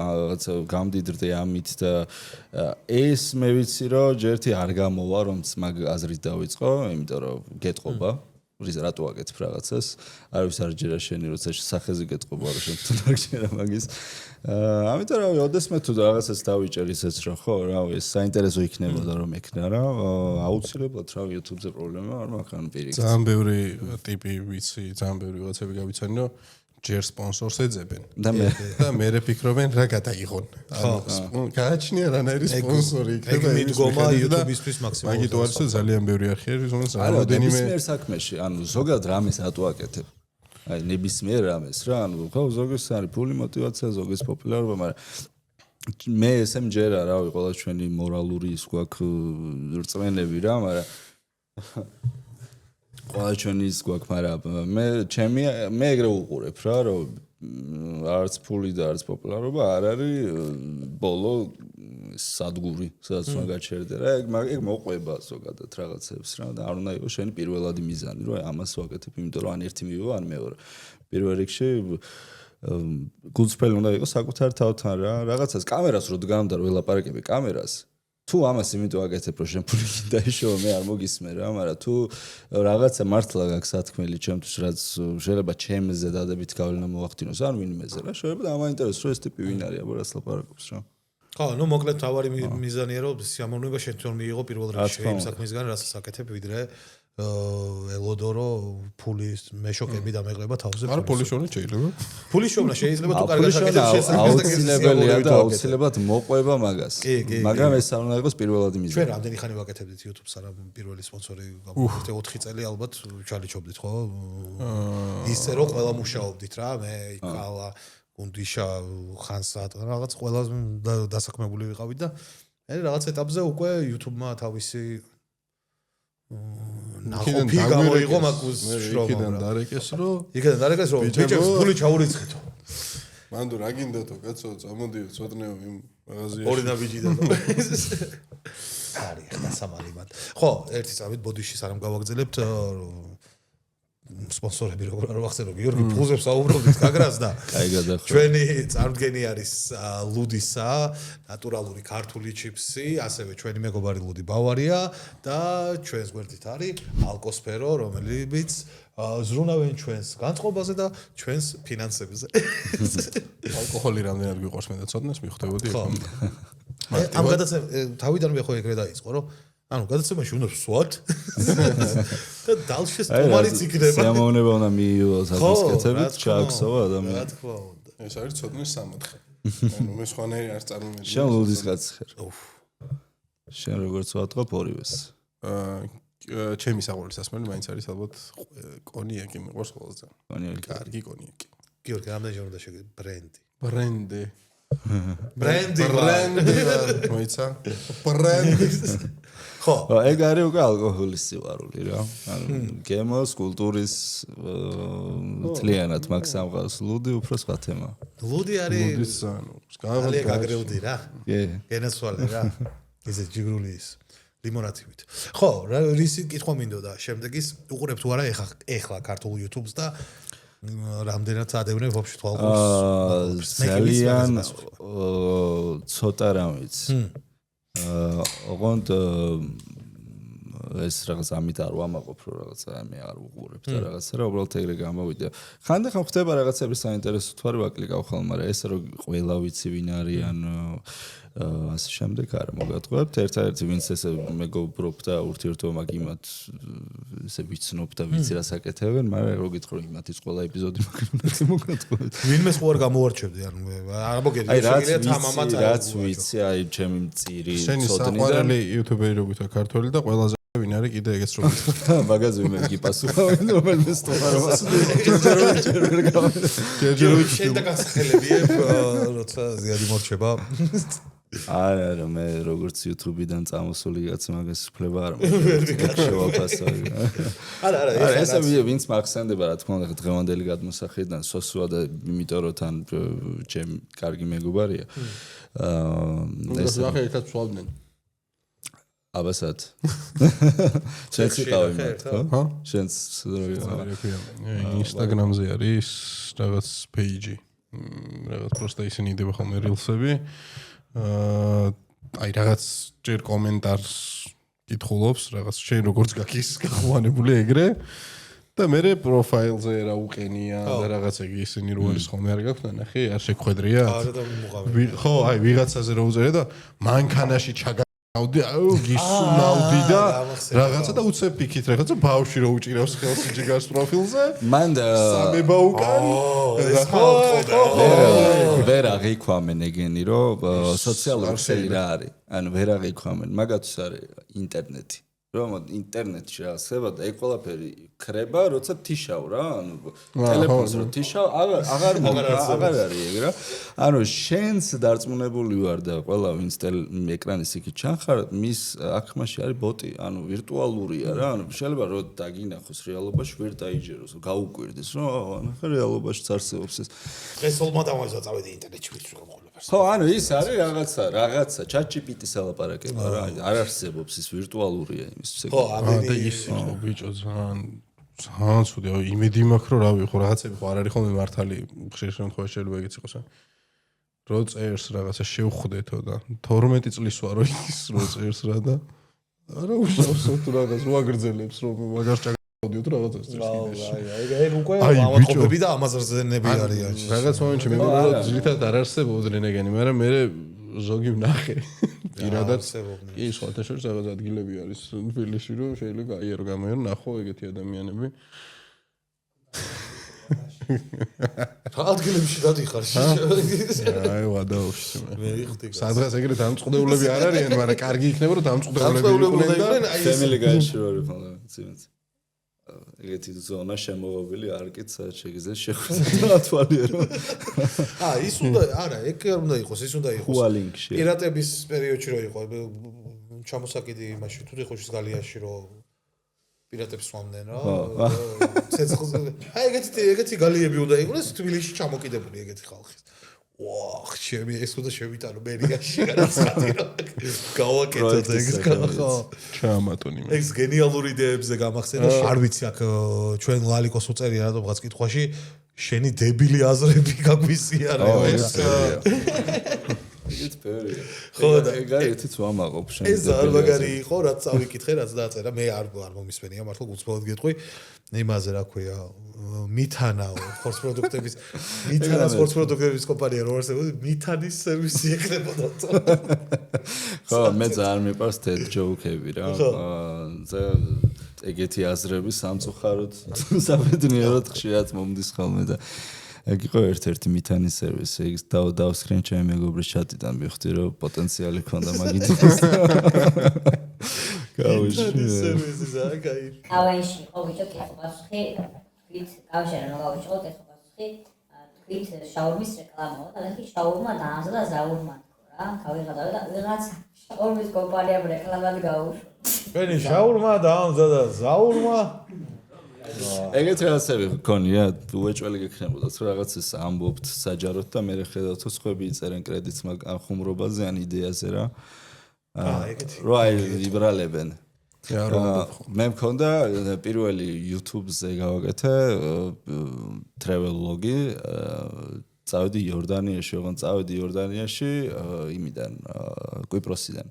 რაღაცა გამდიდრდე ამით და ეს მე ვიცი რომ ჯერთი არ გამოვა რომ მაგ აზრით დავიწყო, იმიტომ რომ გეტყობა რატო ვაკეთებ რაღაცას, არავის არ ჯერა შენი როცა სახეზე გეტყობა რომ შენ თუნდაც არ ჯერა მაგის. ამიტომ რავი, ოდესმე თუ რაღაცას დავიჭერ ისეც რა ხო, რავი, ეს საინტერესო იქნებოდა რომ ეკნა რა, აუცილებლად რავი YouTube-ზე პრობლემა არ მაქვს ან პირიქით. ძალიან ბევრი ტიპი ვიცი, ძალიან ბევრი ვიღაცები გავიცანი რომ ჯერ სპონსორს ეძებენ და მე ფიქრობენ რა გადაიღონ. ანუ გააჩნია რანაირი სპონსორი იქნება ეს მიდგომა YouTube-ისთვის მაქსიმალურად. მაგით არის ძალიან ბევრი არხი არის, რომელიც რამოდენიმე ნებისმიერ საქმეში, ანუ ზოგადად რამეს რატო აკეთებ? აი ნებისმიერ რამეს რა, ანუ ხო ზოგის არის ფული мотиваცია, ზოგის პოპულარობა, მაგრამ მე ესე მჯერა რავი, ყველა ჩვენი მორალური ის გვაქვს რწმენები რა, მაგრამ ყველა ჩვენი ის გვაქვს, მაგრამ მე ეგრე უყურებ რა, რომ არც ფული და არც პოპულარობა არ არის ბოლო სადგური, სადაც უნდა გაჩერდე რა, ეგ მოყვება ზოგადად რაღაცებს რა და არ უნდა იყოს შენი პირველადი მიზანი, რომ ამას ვაკეთებ, იმიტომ რომ ან ერთი მივიღო, ან მეორე. პირველ რიგში გულწრფელი უნდა იყოს საკუთარ თავთან რა, რაღაცას კამერას რო დგამდა რომ ველაპარაკები კამერას თუ ამას იმიტომ აკეთებ რომ შენ ფული დაიშოვე მე არ მოგისმე რა, მაგრამ თუ რაღაცა მართლა გაქვს სათქმელი ჩემთვის რაც შეიძლება ჩემზე დადებით გავლენა მოახდინოს ან ვინმეზე რა, შეიძლება დამაინტერესოს რომ ეს ტიპი ვინ არის, აბა რას ლაპარაკობს რა. ხო, ნუ მოკლედ თავარი მიზანია რომ სიამოვნება შენ თვითონ მიიღო პირველ რიგში იმ საქმისგან რასაც აკეთებ ვიდრე ელოდორო ფულის მეშოკები დამეღება თავზე. არა ფულის შოვნა შეიძლება. ფულის შოვნა შეიძლება თუ კარგად აკეთებ შესაძლებელია აუცილებელია და აუცილებლად მოყვება მაგას. მაგრამ ეს არ უნდა იყოს პირველადი მიზანი. ჩვენ რამდენი ხანი ვაკეთებდით YouTube-ს არა პირველი სპონსორი გავაკეთე 4 წელი ალბათ ჩალიჩობდით ხო? ისე რომ ყველა მუშაობდით რა, მე იქალა გუნდიშა ხანსად რაღაც ყველა დასაქმებული ვიყავით და მე რაღაც ეტაპზე უკვე YouTube-მა თავისი ნახოფი გამოიღო მაგუს შრომა. იქიდან დარეკეს რომ ბიჭებს ფული ჩაურიცხეთო. მანდ რა გინდათო კაცო, წამოდიო ცოტნეო იმ მაღაზიაში. ორი და ბიჭი და არის ხა სამალიმად. ხო, ერთი წამით ბოდიში სანამ გავაგზელებთ სპონსორები როგორ არ ვახსენო გიორგი ფულზებს აუბრობდით გაგრას და ჩვენი წარმდგენი არის ლუდისა ნატურალური ქართული ჩიპსი ასევე ჩვენი მეგობარი ლუდი ბავარია და ჩვენს გვერდით არის ალკოსფერო რომელიც ზრუნავენ ჩვენს განწყობაზე და ჩვენს ფინანსებზე ალკოჰოლი რამდენად გვიყვარს მე და ცოტნეს მიხვდებოდი ამ გადაცემა თავიდანვე ხო ეგრე დაიწყო რომ ანუ გადაცემაში უნდა ვსვათ და დალშეს თომარიც იქნება. სიამოვნება უნდა მიიღოს აკეთებით, ჩააქსოვა ადამიანი. რა თქმა უნდა. ეს არის ცოტნეს სამოთხე. ანუ მე სხვანაირი არ წარმომედგენია. შენ ლუდის კაცხერ. შენ როგორც ვატყობ ორივეს. ჩემი საყვარლის ასმელი მაინც არის ალბათ კონიაკი მიყვარს ყველაზე. კონიაკი. კარგი კონიაკი. გიორგი რამდენჯერ უნდა შეგე ბრენდი. ბრენდი მოიცა ბრენდი ხო ეგ არის უკვე ალკოჰოლის სიყვარული რა ანუ გემოს კულტურის თლიანად მაგ სამყაროს ლუდი უფრო სხვა თემაა ლუდი არის ლუდის ანუ ძალიან გაგრევდი რა კი გენესვალე რა ესე ჯიგრული ის ლიმონათივით. ხო, რისი კითხვა მინდოდა? შემდეგ ის უყურებ თუ არა ეხლა ქართულ YouTube-ს და რამდენად ადევნებ ვაფშე თვალყურს? ძალიან ცოტა რამიც. ოღონდ ეს რაღაც ამით არ ვამაყობ რომ რაღაცა მე არ უყურებ და რაღაცა რა უბრალოდ ეგრე გამოვიდა. ხანდახან ხდება რაღაცები საინტერესო თუ არ ვაკლიკავ ხოლმე, მაგრამ ეს რომ ყველა ვიცი ვინ არიან ასე შემდეგ არა მოგატყუებთ. ერთადერთი ვინც ესე მეგობრობ და ურთიერთობა მაქვს იმათ ესე ვიცნობ და ვიცი რა საკეთებენ, მაგრამ რო გითხრა იმათის ყველა ეპიზოდი მაქვს მოგატყუებთ. ვინმეს ხო არ გამოვარჩევდი, ანუ არ მოგედი შეგიძლია თამამად რაც ვიცი, აი ჩემი მწირი შენი საყვარელი იუთუბერი რო გითხრა ქართველი და ყველაზე ვინ არის კიდე ეგეც რო გითხრა მაგაზე მე გიპასუხავენ რომელმეს თორემას ჯერჯერობით შენ და გასახელებიებ როცა ზიადი მორჩება არა მე როგორც YouTube-დან წამოსული კაცი მაგას ვფლება არ მოვაფასო არა ესე ვინც მახსენდება რა თქმა უნდა დღევანდელი გადმოსახედიდან სოსუა და იმიტომ რომ თან ჩემ კარგი მეგობარია ეს ახლა ერთად ვსვავდნენ აბასად შენც იყავი მათ ხო შენც ინსტაგრამზე არის რაღაც პეიჯი რაღაც პროსტა ისინი იდება ხოლმე რილსები აი რაღაც ჯერ კომენტარს კითხულობს რაღაც შენ როგორც გაქის გახვანებული ეგრე და მე პროფაილზე რა უყენია და რაღაც ეგ ისინი რო არის ხოლმე არ გაქვთ ნახე არ შეგხვედრია არა და მუღავი ხო აი ვიღაცაზე რო უწერე და მანქანაში ჩაგავდი გისუნავდი და რაღაცა და უცებ იქით რაღაცა ბავშვი რო უჭირავს ხელს ჯიგარს პროფილზე მან სამება უკან ვერ აღიქვამენ ეგენი რომ სოციალური ქსელი რა არის ანუ ვერ აღიქვამენ მაგათაც არის ინტერნეტი რომ ინტერნეტში რა ხდება და ეგ ყველაფერი ქრება როცა თიშავ რა ანუ ტელეფონს რო თიშავ აღარ არის ეგ რა ანუ შენს დარწმუნებული ვარ და ყველა ვინც ეკრანის იქით ჩანხარ მის აქმაში არის ბოტი ანუ ვირტუალურია რა ანუ შეიძლება რომ დაგინახოს რეალობაში ვერ დაიჯეროს გაუკვირდეს რომ ნახე რეალობაშიც არსებობს ეს დღეს ოლმა დამაჟა წავედი ინტერნეტში ვიცი რომ ხო ანუ ის არის რაღაცა ChatGPT-ს ელაპარაკება რა არ არსებობს ის ვირტუალურია იმისთვის ხო ამენი ის ბიჭო ძალიან ცუდი იმედი მაქვს რომ რავი ხო რაღაცები ხო არ არის ხოლმე მართალი ხშირ შემთხვევაში შეიძლება ეგეც იყოს რო წერს რაღაცა შევხვდეთო და 12 წლის ვარო ის რო წერს რა და არა უშავსო თუ რაღაც ვაგრძელებს რომ მაგას აუდიოთ რაღაცას წერს ეგ უკვე ამაყობები და ამაზრზენები არიან რაღაც მომენტში მე მგონი რომ ძირითადად არ არსებობდნენ ეგენი მაგრამ მე ზოგი ვნახე პირადად კი სხვათა შორის რაღაც ადგილები არის თბილისში რომ შეიძლება გაიარო გამოიარო ნახო ეგეთი ადამიანები ადგილებში გადიხარ აი ვადაოში მე ვიხდი სადღაც ეგრე დამწყდეულები არ არიან მაგრამ კარგი იქნება რომ დამწყდეულები იყვნენ და family გაიშვარი ხოლმე ციმეც ეგეთი ზონა შემოღობილი არკით შეიძლება შეხვდეთ თვალიერო ის უნდა არა ეგ არ უნდა იყოს ის უნდა იყოს პირატების პერიოდში რო იყო ჩამოსაკიდი იმაში თუ ხოშის გალიაში რო პირატებს სვამდნენ რა ცეცხლზე აი ეგეთი გალიები უნდა იყოს თბილისში ჩამოკიდებული ეგეთი ხალხის ვაჰ ჩემი ეს უნდა შევიტანო მერიაში განაცხადი რა გავაკეთოთ ეგ ხო ჩამატონი ეს გენიალური იდეებზე გამახსენა არ ვიცი აქ ჩვენ ლალიკოს უწერია რატომღაც კითხვაში შენი დებილი აზრები გაგვისიარე ეს პერია ხო და ეგ ერთიც ვამაყობ შენ ეს არ მაგარი იყო რაც წავიკითხე რაც დაწერა მე არ მომისმენია მართლა გულწრფელად გეტყვი იმაზე რა ქვია მითანა ხორცს პროდუქტების მითანა ხორცს პროდუქტების კომპანია რო არსებობს მითანის სერვისი ეკრებოდა ხო მე ძალიან მიყვარს TED ჯოუკები რა ეგეთი აზრები სამწუხაროდ საბედნიეროდ ხშირად მომდის ხოლმე და ეგ იყო ერთ-ერთი მითანის სერვისი ეგ დავსკრინ ჩემი მეგობრის ჩატიდან მივხვდი რომ პოტენციალი ქონდა მაგითაც გავიშვი სერვისი ზაკაი ავეში ხო ბიჭო კითხვა თქვით გავშერე რომ გავიჭოთ ეს პასუხი თქვით შაურმის რეკლამაა და ლექი შაურმა დაანზლა ზაურმა რა გავიღადა და ვიღაც შაურმის კომპანიამ რეკლამად გაუშვა ჩვენი შაურმა დაანზლა და ზაურმა ეგეთ რაღაცები გქონია უეჭველი გექნებოდათ რომ რაღაცას ამბობთ საჯაროდ და მე ხედავთ რომ სხვები იწერენ კრედიტს მაგ ხუმრობაზე ან იდეაზე რა ეგეთი. რა იბრალებენ. მე მქონდა პირველი YouTube-ზე გავაკეთე travel vlog-ი, წავედი იორდანიაში, ოღონდ წავედი იორდანიაში იმიდან კვიპროსიდან.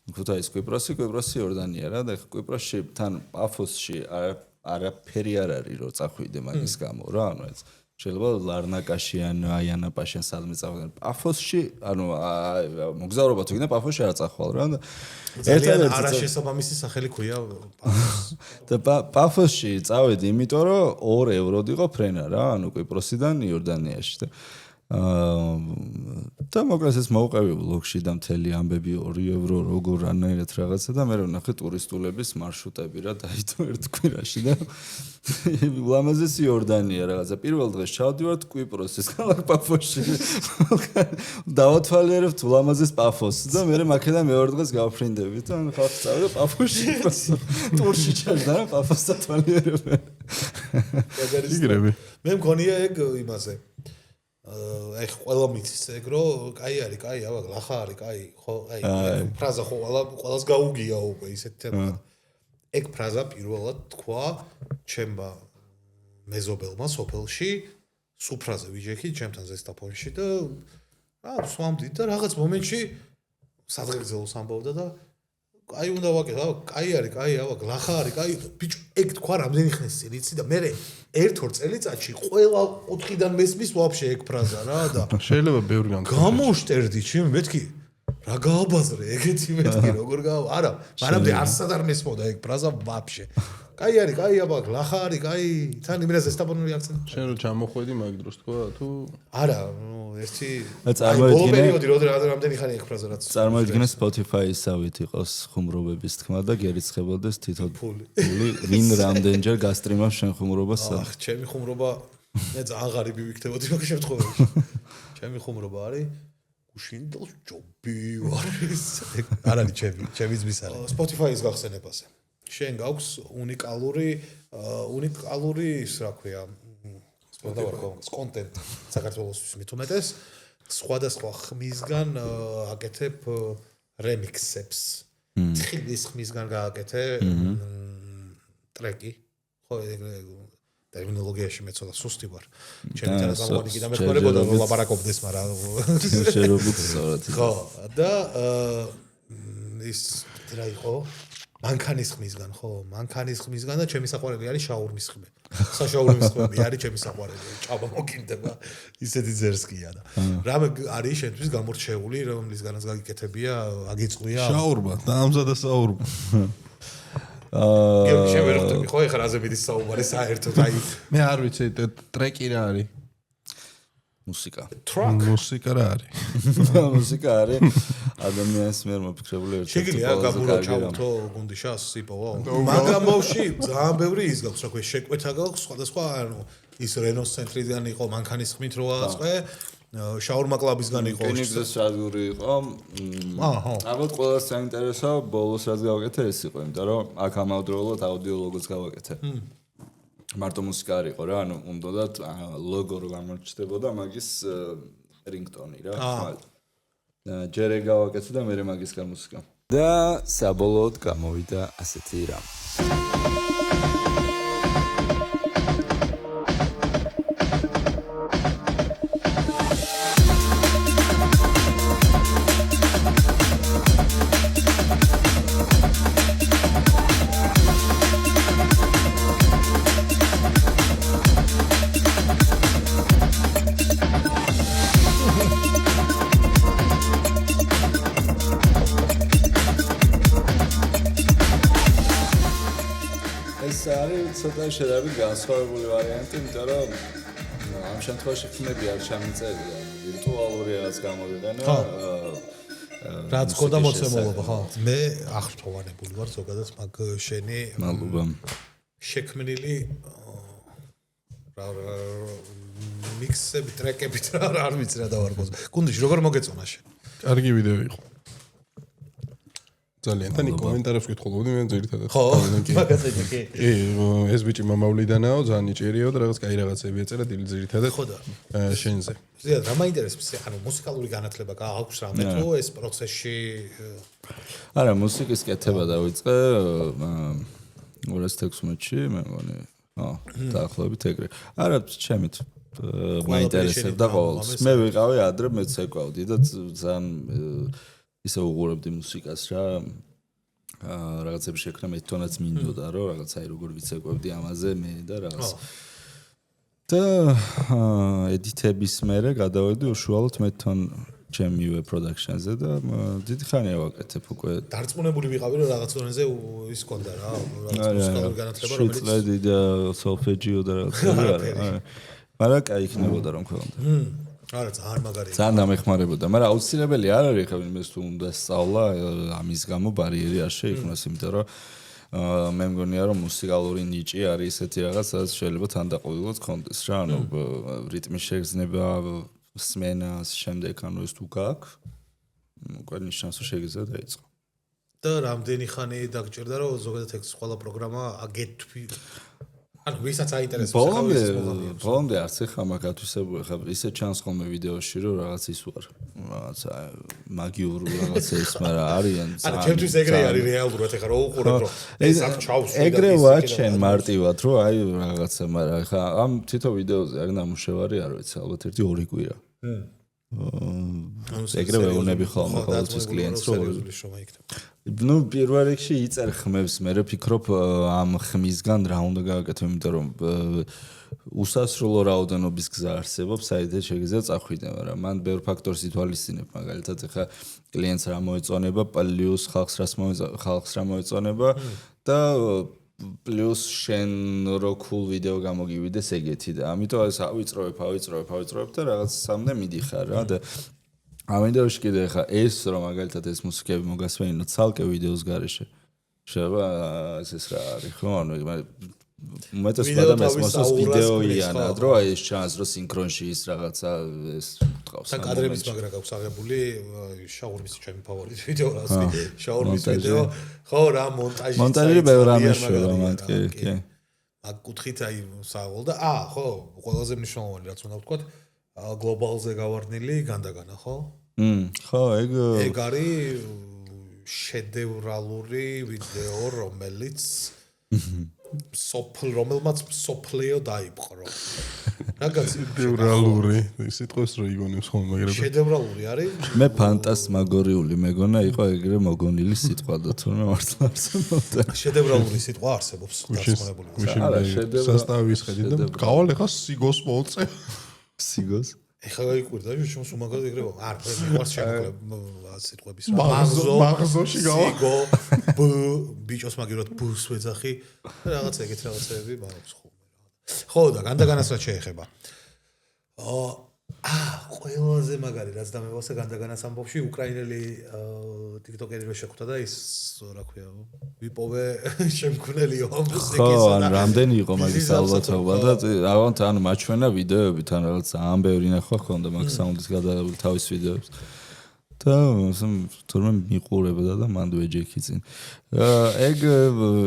ქუთაის კვიპროსი იორდანია რა და კვიპროსში თან პაფოსში არაფერი არ არის რომ წახვიდე მაგის გამო რა ანუ ეს შეიძლება ლარნაკაში ან აიანაპაში ან სადმე წავიდე პაფოსში ანუ მოგზაურობა თუ გინდა პაფოსში არ წახვალ რა და ძალიან არაშესაბამისი სახელი ქვია და პაფოსში წავედი იმიტომ რომ 2 ევროდ იყო ფრენა რა ანუ კვიპროსიდან იორდანიაში და მოკლედ ეს მოვყევი ბლოგში და მთელი ამბები 2 ევრო როგორ რანაირად რაღაცა და მე ვნახე ტურისტულების მარშრუტები რა დაიდო ერთ კვირაში და ულამაზესი იორდანია რაღაცა პირველ დღეს ჩავდივართ კვიპროსის ქალაქ პაფოსში დავათვალიერებთ ულამაზეს პაფოსს და მე მაქედან მეორე დღეს გავფრინდებით და ხალხი წავიდა პაფოსში ტურში ჩაჯდა რა პაფოსს თვალიერებენ იგრები მე მქონია ეგ იმაზე აი ყველა მიცის ეგ რომ კაი არის, კაი ავაგ, ლახა არის, კაი, ხო, აი ფრაზა ხო ყველას გაუგია უკვე ისეთ თემად. ეგ ფრაზა პირველად თქვა ჩემმა მეზობელმა სოფელში, სუფრაზე ვიჯექი ჩემთან ზესტაფონში და სვამდით და რაღაც მომენტში სადღეგრძელოს ამბობდა და კაი უნდა ვაკეთო, კაი არის, კაი ავაგ, ლახა არის, კაი, ბიჭო, ეგ თქვა რამდენი ხნის წინ იცი და მე 1-2 წელიწადში ყველა 4-დან მესმის ვაფშე ეგ ფრაზა რა და შეიძლება ბევრი გამოვშტერდი ჩემ მეთქი რა გააბაზრე ეგეთი მეთქი როგორ არა მანამდე არსად არ მესმოდა ეგ ფრაზა ვაფშე კაი არის, კაი აბა, ლახა არის, კაი, თან იმერაზე სტაპონური აქცენტი. შენ რო ჩამოხვედი მაგ დროს თქვა თუ არა, ნუ ერთი წარმოიდგინე პერიოდი რამდენი ხანი ეგ ფრაზა რაც წარმოიდგინე Spotify-ისავით იყოს ხუმრობების თქმა და გერიცხებოდეს თითო ფული ვინ რამდენჯერ გასტრიმავს შენ ხუმრობას ახ ჩემი ხუმრობა მე ძალიან ღარიბი ვიქნებოდი მაგ შემთხვევაში ჩემი ხუმრობა არის გუშინდელ ჯობი ვარ ეს არ არის ჩემი ძმის არის Spotify-ის გახსენებაზე შენ გაქვს უნიკალური ის რა ქვია კონტენტი საქართველოსთვის მithumetes სხვადასხვა ხმისგან აკეთებ რემიქსებს თხილის ხმისგან გააკეთე ტრეკი ხო ტერმინოლოგიაში მე ცოტა სუსტი ვარ ჩემი თანაზამოვანი კიდე მეხმარებოდა რომ ლაპარაკობდეს მაგრამ შეერობით სწორად ხო და ის რა იყო მანქანის ხმისგან ხო მანქანის ხმისგან და ჩემი საყვარელი არის შაურმის ხმები საშაურმის ხმები არის ჩემი საყვარელი ჭაბა მოკინდება ისეთი ძერსკია და რამე არის შენთვის გამორჩეული რომლისგანაც გაგიკეთებია აგიწყვია შაურმა და ამზადა საურმა გეორგი შენ ვერ ხვდები ხო ეხლა რაზე მიდის საუბარი საერთოდ აი მე არ ვიცი ტრეკი რა არის მუსიკა მუსიკა რა არის მუსიკა არის ადამიანის მიერ მოფიქრებული ერთ-ერთი შეგიძლია გაბურო ჩავთო გუნდიშას იპოვა მაგრამ ბავში ძალიან ბევრი ის გაქვს რა ქვია შეკვეთა გაქვს სხვადასხვა ანუ ის რენოს ცენტრიდან იყო მანქანის ხმით რო აწყე შაურმა კლუბისგან იყო კენიგზის სადგური იყო ალბათ ყველას საინტერესო ბოლოს რაც გავაკეთე ეს იყო იმიტომ რომ აქ ამავდროულად აუდიო ლოგოც გავაკეთე მარტო მუსიკა არ იყო რა ანუ უნდათ ლოგო რო გამოჩნდებოდა მაგის რინგტონი რა ჯერ ეგ გავაკეთე და მე მაგისგან მუსიკა და საბოლოოდ გამოვიდა ასეთი რამ ცოტა შედარებით განსხვავებული ვარიანტი, იმიტომ რომ ამ შემთხვევაში ხმები არ ჩამიწერია, ვირტუალური რაღაც გამოვიყენე. რაც ყოდა მოცემულობა, ხო? მე აღფრთოვანებული ვარ ზოგადად მაგ შენი მადლობა. შექმნილი მიქსები, ტრეკებით არ ვიცი რა დავარგოს. გუნდიში როგორ მოგეწონა შენ? კარგი ვიდეო იყო. ძალიან თანი კომენტარებს ვკითხულობდი მე ძირითადად ხო მაგაზე კი ეს ბიჭი მომავლიდანაო ძალიან იჭერიო და რაღაც კაი რაღაცები ეწერა დილ ძირითადად ხო და შენზე ზოგადად რა მაინტერესებს ანუ მუსიკალური განათლება გააქვს რამე თუ ეს პროცესში არა, მუსიკის კეთება დავიწყე 2016-ში, მე მგონი. დაახლოებით ეგრე. არა, ჩემით მაინტერესებდა ყოველთვის. მე ვიყავი ადრე, მეც ეკავდი და ძალიან ისე უყურებდი მუსიკას რა. რაღაცები შექმნა მე თვითონაც მინდოდა რომ რაღაც აი როგორ ვიცეკვებდი ამაზე მე და რაღაც. და ედიტების მერე გადავედი უშუალოდ მე თვითონ ჩემივე production-ზე და დიდი ხანია ვაკეთებ უკვე. დარწმუნებული ვიყავი რომ რაღაც დონეზე ის კონდა რა, რაღაც მუსიკალური განათლება რომელიც შიწლედი და solfeggio და რაღაცები არა. მაგრამ კაი იქნებოდა რომ ქონდა. არა, ძალიან მაგარია. ძალიან დამეხმარებოდა, მაგრამ აუცილებელი არ არის ხა ვინმეს თუ უნდა სწავლა ამის გამო ბარიერი არ შეიქმნას, იმიტომ რომ მე მგონია რომ მუსიკალური ნიჭი არის ისეთი რაღაც, სადაც შეიძლება თანდაყოლილად კონდეს რა, ანუ რიტმის შეგრძნება, სმენას, შემდეგ ანუ ეს თუ გაქვს, უკვე ნიშნავს რომ შეგიძლია დაიწყო. და რამდენი ხანი დაგჭირდა რომ ზოგადად ეს ყველა პროგრამა აგეთვი ანუ ვისაც აინტერესებს ბოლომდე არც ეხა მაგ ათვისებული ხა ისე ჩანს ხოლმე ვიდეოში რომ რაღაც ის ვარ რაღაც მაგიურ რაღაცა ის მაგრამ არიან ანუ ჩემთვის ეგრე არის რეალურად ეხა რო უყურებ რომ ეს აქ ჩავს ეგრე ვაჩენ მარტივად რომ აი რაღაცა მაგრამ ხა ამ თითო ვიდეოზე აქ ნამუშევარი არ ვიცი ალბათ ერთი 2 კვირა ეგრე ვეუბნები ხოლმე ყოველთვის კლიენტს რომ ну პირველ რიგში იწერ ხმებს მე ვფიქრობ ამ ხმისგან რა უნდა გააკეთო იმიტომ რომ უსასრულო რაოდენობის გზა არსებობს საერთოდ შეგიძლია წახვიდე მაგრამ მან ბევრ ფაქტორს ითვალისწინებ მაგალითად ეხა კლიენტს რა მოეწონება პლუს ხალხს რა მოეწონება და პლუს შენ რო cool ვიდეო გამოგივიდეს ეგეთი და ამიტომ ეს ავიწროებ და რაღაც სამნე მიდიხარ რა და ამიტომ კიდე ხა ეს რომ მაგალითად ეს მუსიკები მოგასვენინო ცალკე ვიდეოს garaშე შეიძლება ეს რა არის ხო ანუ მეტად სპადამეს მოსოს ვიდეოიანად რომ აი ეს ჩანს რომ სინქრონში ის რაღაცა ეს თავს და კადრების მაგრა გაქვს აღებული შაურმის ჩემი ფავორიტი ვიდეო რა შაურმის ვიდეო ხო რა მონტაჟი ბევრ რამე შევა მან კი აქ კუთხით აი საღოლ და ხო ყველაზე მნიშვნელოვანი რაც უნდა ვთქვა გლობალზე გავარდნილი განდაგანა ხო ხო ეგ არის შედევრალური ვიდეო რომელიც რომელმაც სოფლიო დაიპყრო. რაგაც შედევრალური სიტყვის რო იგონებს ხოლმე მაგრამ შედევრალური არის. მე ფანტასმაგორიული მეგონა იყო ეგრე მოგონილი სიტყვა და თურმე მართლა არსებობდა. შედევრალური სიტყვა არსებობს დარწმუნებული. არა შედევრალური სასტავის ხედი და გავალ ეხა სიგოს მოწე. სიგოს ეხლა გაიკვირდა შენ უმაგად ეგრე არ მიყვარს შემოკლებ სიტყვების რა მაღზოში გავა სიგო ბ ბიჭოს მაგერად ბს ვეძახი რაღაც ეგეთ რაღაცები მაქვს ხო და განდაგანას რაც შეეხება ყველაზე მაგარი რაც დამევასე განდაგანას ამბობში უკრაინელი ტიქტოკერი რო შეხვდა და ის რა ქვია ვიპოვე შემქმნელიო მუსიკისა და ხო რამდენი იყო მაგის ალბათობა და ავანთ ანუ მაჩვენა ვიდეოები თან რაღაც ძალიან ბევრი ნახვა ხონდა მაგ საუნდის გადაღებული თავის ვიდეოებს და თურმე მიყურებდა და მანდ ვეჯექი წინ ეგ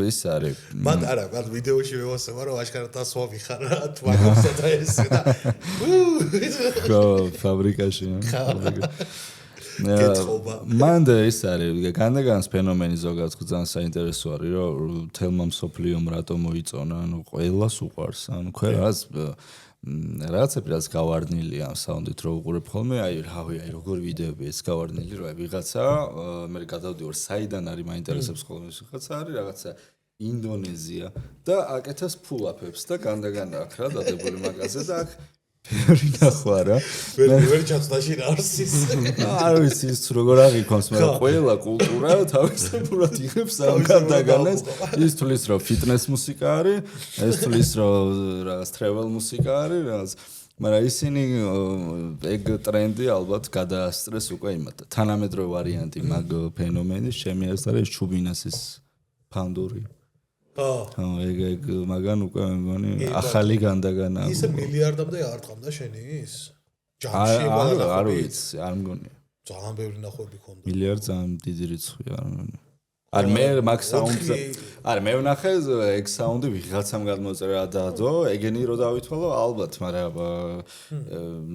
ის არის მან არა მან ვიდეოში მევასება რომ აშკარად დასვა ვიხარ რა თუ მაგასა და ეს და ხო ფაბრიკაში მან და ის არის განდაგანს ფენომენი ზოგადად ძალიან საინტერესო არის რომ თელმა მსოფლიომ რატომ მოიწონა ანუ ყველას უყვარს ანუ ყველას რაღაცები რაც გავარდნილი ამ საუნდით რო უყურებ ხოლმე აი რავი აი როგორ ვიდეოები ეს გავარდნილი რა ვიღაცა მე გადავდივარ საიდან არის მაინტერესებს ხოლმე ეს ვიღაცა არის რაღაცა ინდონეზია და აკეთებს ფულაფებს და განდაგანა აქ რა დადებული მაგაზე და აქ ბევრი ნახვა რა ვერ ჩაცდაში არსის არ ვიცი ის როგორ აღიქონს მაგრამ ყველა კულტურა თავისებურად იღებს ამ განდაგანას ის თulis რომ ფიტნეს მუსიკა არის ეს თulis რომ რაღაც travel მუსიკა არის რაღაც მაგრამ ისინი ეგ ტრენდი ალბათ გადაასწრეს უკვე იმათ თანამედროვე ვარიანტი მაგ ფენომენის ჩემი ეს არის ჩუბინასის ფანდური ხო ეგ მაგან უკვე მგონი ახალი განდაგანა ისე მილიარდამდე არ ტყამდა შენი ის ჯამში ყველა არ ვიცი არ მგონია ძალიან ბევრი ნახვები ქონდა მილიარდ ძალიან დიდი რიცხვი არ მგონია არ მე მაგ საუნდზე არ მე ვნახე ეგ საუნდი ვიღაცამ გადმოწერა დადო ეგენი რო დავითვალო ალბათ მაგრამ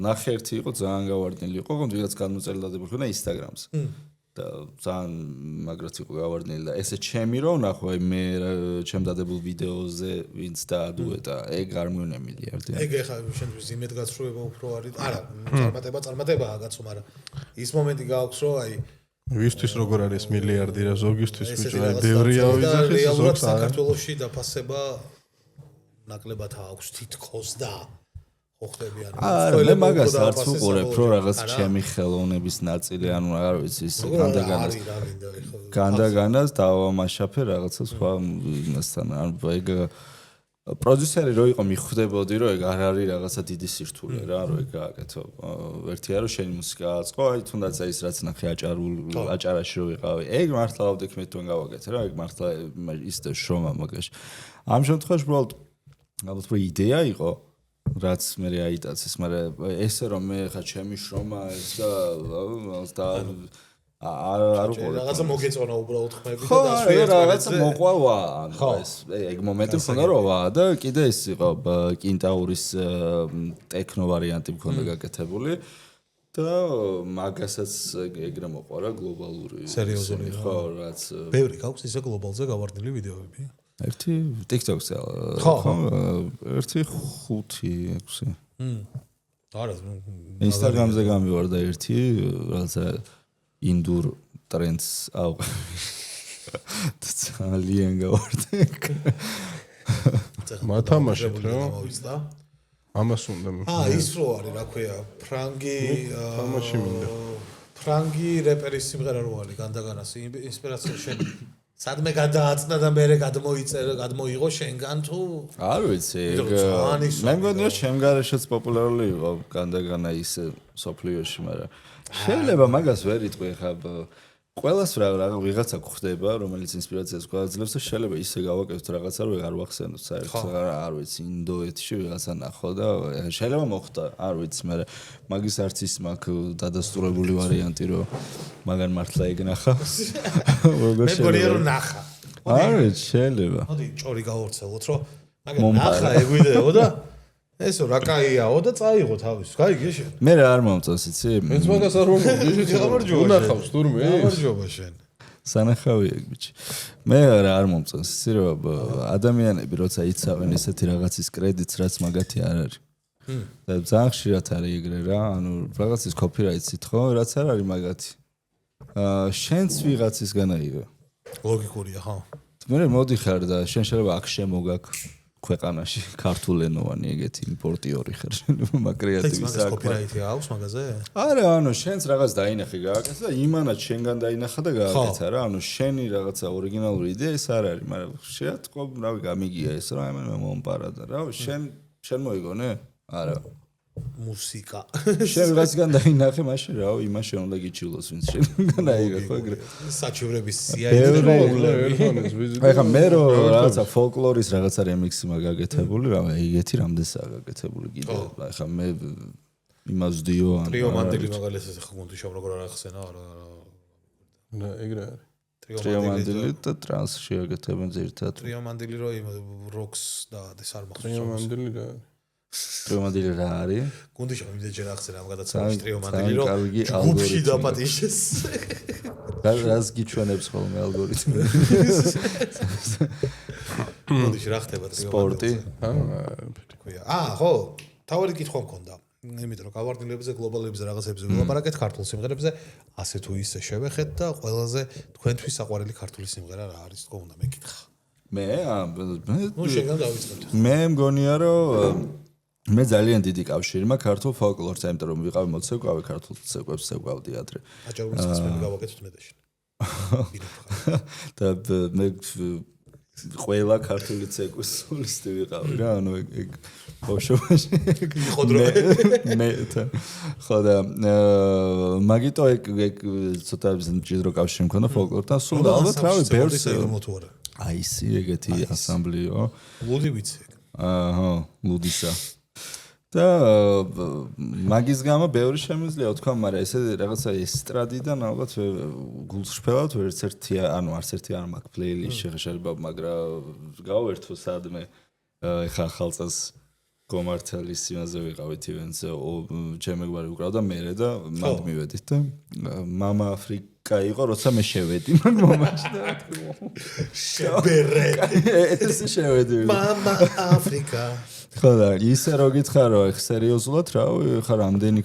ნახე ერთი იყო ძალიან გავარდნილი იყო ვიღაც გადმოწერა დადებული ხონა ინსტაგრამს და ძალიან მაგრად იყო გავარდნილი და ესე ჩემი რომ ნახო მე ჩემ დადებულ ვიდეოზე ვინც დაადუეტა ეგ არ მივნემილია ერთი ეგ ეხა შენთვის იმედ გაცრუება უფრო არის არა წარმატებაა კაცო მაგრამ ის მომენტი გააქვს რომ აი ვისთვის როგორ არის მილიარდი რა ზოგისთვის ბიჭო აი ბევრია ვიზახის რეალურად საქართველოში დაფასება ნაკლებად აქვს თითქოს და ხო ხდები ანუ მე მაგას არც უყურებ რომ რაღაც ჩემი ხელოვნების ნაწილი ანუ არ ვიცი ის განდაგანას დავამაშაფე რაღაცა სხვა იმასთან ანუ ეგ პროდიუსერი რო იყო მიხვდებოდი რომ ეგ არ არის რაღაცა დიდი სირთულე რა რომ ეგ გააკეთო ერთია რომ შენი მუსიკა აწყო აი თუნდაც ის რაც ნახე აჭარაში რო ვიყავი ეგ მართლა ავდექ მე თვითონ გავაკეთე რა ეგ მართლა ის და შრომა მაგაში ამ შემთხვევაში უბრალოდ ალბათ რო იდეა იყო რაც მე აიტაცეს მაგრამ ესე რომ მე ხა ჩემი შრომა ეს და არ უყურებ რაღაცა მოგეწონა უბრალოდ ხმები და დასვია რაღაცა მოყვა ანუ ეს ეგ მომენტი მქონდა რომ და კიდე ის იყო კინტაურის ტექნო ვარიანტი მქონდა გაკეთებული და მაგასაც ეგრე მოყვა რა გლობალური სერიოზული ხო რაც ბევრი გაქვს ისე გლობალზე გავარდნილი ვიდეოები ერთი TikTok-ზე ხო ერთი 5-6 არა Instagram-ზე გამივარდა ერთი რაღაცა ინდურ ტრენდს ძალიან გავარდა მათამაშეთ რა ამას უნდა ის რო არის რა ქვია ფრანგი თამაში მინდა ფრანგი რეპერის სიმღერა რო არის განდაგანას ინსპირაცია შენ სადმე გადააწნა და მე გადმოიღო შენგან თუ არ ვიცი მე მგონია შემგარეშეც პოპულარული იყო განდაგანა ის სოფლიოში მაგრამ შეიძლება მაგას ვერ იტყვი ხა ყველას რა ვიღაცა გვხდება რომელიც ინსპირაციას გვაძლევს და შეიძლება ისე გავაკეთოთ რაღაცა რომ არ ვახსენოთ საერთოდ არ ვიცი ინდოეთში ვიღაცა ნახო და შეიძლება მოხდა არ ვიცი მაგრამ მაგის არც ის მაქვს დადასტურებული ვარიანტი რომ მაგან მართლა ეგ ნახავს მე მგონია რომ ნახა არ ვიცი შეიძლება მოდი ჭორი გავორცელოთ რომ მაგან ნახა ეგ ვიდეო და ესო რა კაიაო და წაიღო თავის. კაი გეშე. მე რა არ მომწონს იცი? მეც მაგას არ მომწონს. გამარჯობა. უნახავს თურმე? გამარჯობა შენ. სანახავია ბიჭი. მე რა არ მომწონს იცი რომ ადამიანები როცა იცავენ ესეთი რაღაცის კრედიტს რაც მაგათი არ არის. და ძალიან ხშირად არის ეგრე რა, ანუ რაღაცის კოპირაიტით ხო, რაც არ არის მაგათი. შენც ვიღაცისგან აიღე. ლოგიკურია, ხო. მე მოდიხარ და შენ შეიძლება აქ შემოგაქ ქვეყანაში ქართულენოვანი ეგეთი იმპორტიორი ხარ მაგრეატივის საქმე. მაგას კოპირაიტი აქვს მაგაზე? არა, ანუ შენც რაღაც დაინახე გააკეთე და იმანაც შენგან დაინახა და გააკეთა რა, ანუ შენი რაღაცა ორიგინალური იდეა ეს არ არის, მაგრამ შეატყო, რავი, გამიგია ეს რა, მე მომპარადა რა, შენ მოიგონე? არა. მუსიკა. შენ რაღაცგან დაინახე მაშინ რა, იმაში უნდა გიჩილოს ვინც შენგან აიღე ხო ეგრე. საჩივრების სიაიძე. ეხა მე რო რაღაცა ფოლკლორის რაღაცა რემიქსი მაგაკეთებული, რა, ეგეთი რამდენსაა გაკეთებული კიდე. ეხა მე იმას ვდიო ან ტრიო მანდილი მაგალითად ეხა გუნდიშავ როგორ არ ახსენა არა. და ეგრე არის. ტრიო მანდილი და ტრანსში აკეთებენ ზირთად. ტრიო მანდილი რო იმ როკს და ეს არ მახსოვს. ტრიო მანდილი რა ტრიო მანდილი რა არის? გუნდიშავ იმდენჯერ ახსენა ამ გადაცემაში ტრიო მანდილი რო ჯგუფში დაპატიშეს. რას გიჩვენებს ხოლმე ალგორითმი? გუნდიში რა ხდება ტრიო სპორტი? ხო, თავი კითხვა მქონდა. იმიტომ რომ გავარდნილებზე, გლობალებზე, რაღაცებზე ვილაპარაკეთ ქართულ სიმღერებზე, ასე თუ ისე შევეხეთ და ყველაზე თქვენთვის საყვარელი ქართული სიმღერა რა არის, თქო უნდა მეკითხა. მე ნუ შეგან დავიწყოთ. მე მგონია რომ მე ძალიან დიდი კავშირი მაქვს ქართულ ფოლკლორს, იმიტომ რომ ვიყავი მოცეკვავი ქართულ ცეკვებს ცეკვავდი ადრე. აჭარულის ხსმები გავაკეთოთ მეტაში. და მე ყველა ქართული ცეკვის სოლისტი ვიყავი რა, ანუ ეგ ბავშვობაში ხოდრო მე ხო და მაგიტო ეგ ცოტა მჭიდრო კავშირი მქონდა ფოლკლორთან, სულ ალბათ რავი ბევრს აი ისი ეგეთი ასამბლიო. ლუდი ვიცი. აჰა, ლუდისა. და მაგის გამო ბევრი შემიძლია თქვა, მაგრამ ესე რაღაცა ესტრადიდან ალბათ გულშფელად ვერცერთი, ანუ არც ერთი არ მაქვს პლეილისტში შეიძლება, მაგრამ გავერთო სადმე ეხა ხალწას გომართალის იმაზე ვიყავით ივენზე, ჩემეგბარი უკრავდა მერე და მაგ მივედით და მამა აფრიკა კაი იყო, როცა მე შევედი მაგ მომენტში და შებერე. ეს შევედი. მამა აფრიკა. ხო და ისე რო გითხარო, ეხ სერიოზულად რავი, ხა რამდენი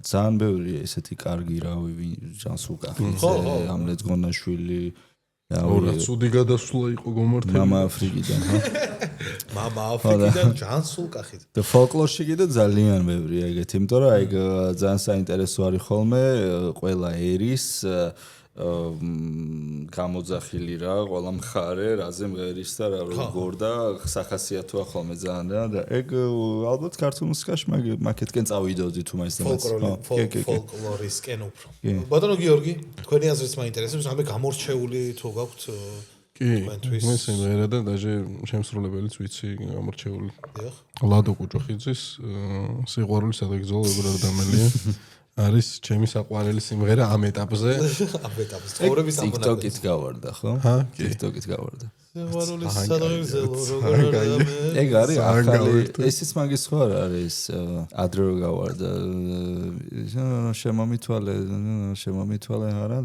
ძალიან ბევრია ესეთი კარგი რავი, ჯანსუკახიძე, ამლეთ გონაშვილი. ორა ცუდი გადასვლა იყო გომართელი. მამა აფრიკიდან, ხო? მამა აფრიკიდან ჯანსუკახიძე. და ფოლკლორში კიდე ძალიან ბევრია ეგეთი, იმიტომ რომ აი ძალიან საინტერესო არის ხოლმე ყველა ერის გამოძახილი რა, ყველა მხარე, რაზე მღერის და რა როგორ და სახასიათოა ხოლმე ძალიან და ეგ ალბათ ქართულ მუსიკაში მაგეთკენ წავიდოდი თუ მაინც ფოლკლორისკენ უფრო. ბატონო გიორგი, თქვენი აზრიც მაინტერესებს, რამე გამორჩეული თუ გაქვთ კი, მე სიმღერა და დაჟე შემსრულებელიც ვიცი გამორჩეული. დიახ. ლადო კუჭოხიძის სიყვარული სადაგზავნო როგორ არ დამელია. არის ჩემი საყვარელი სიმღერა ამ ეტაპზე. ამ ეტაპზე. ცხოვრების ამ TikTok-ით გავარდა, ხო? ჰა, TikTok-ით გავარდა. სიყვარული სადაგზავნო როგორ არ დამელია. ეგ არის ახალი, ესეც მაგის ხო არ არის ადრე რო გავარდა. შემომითვალე არა?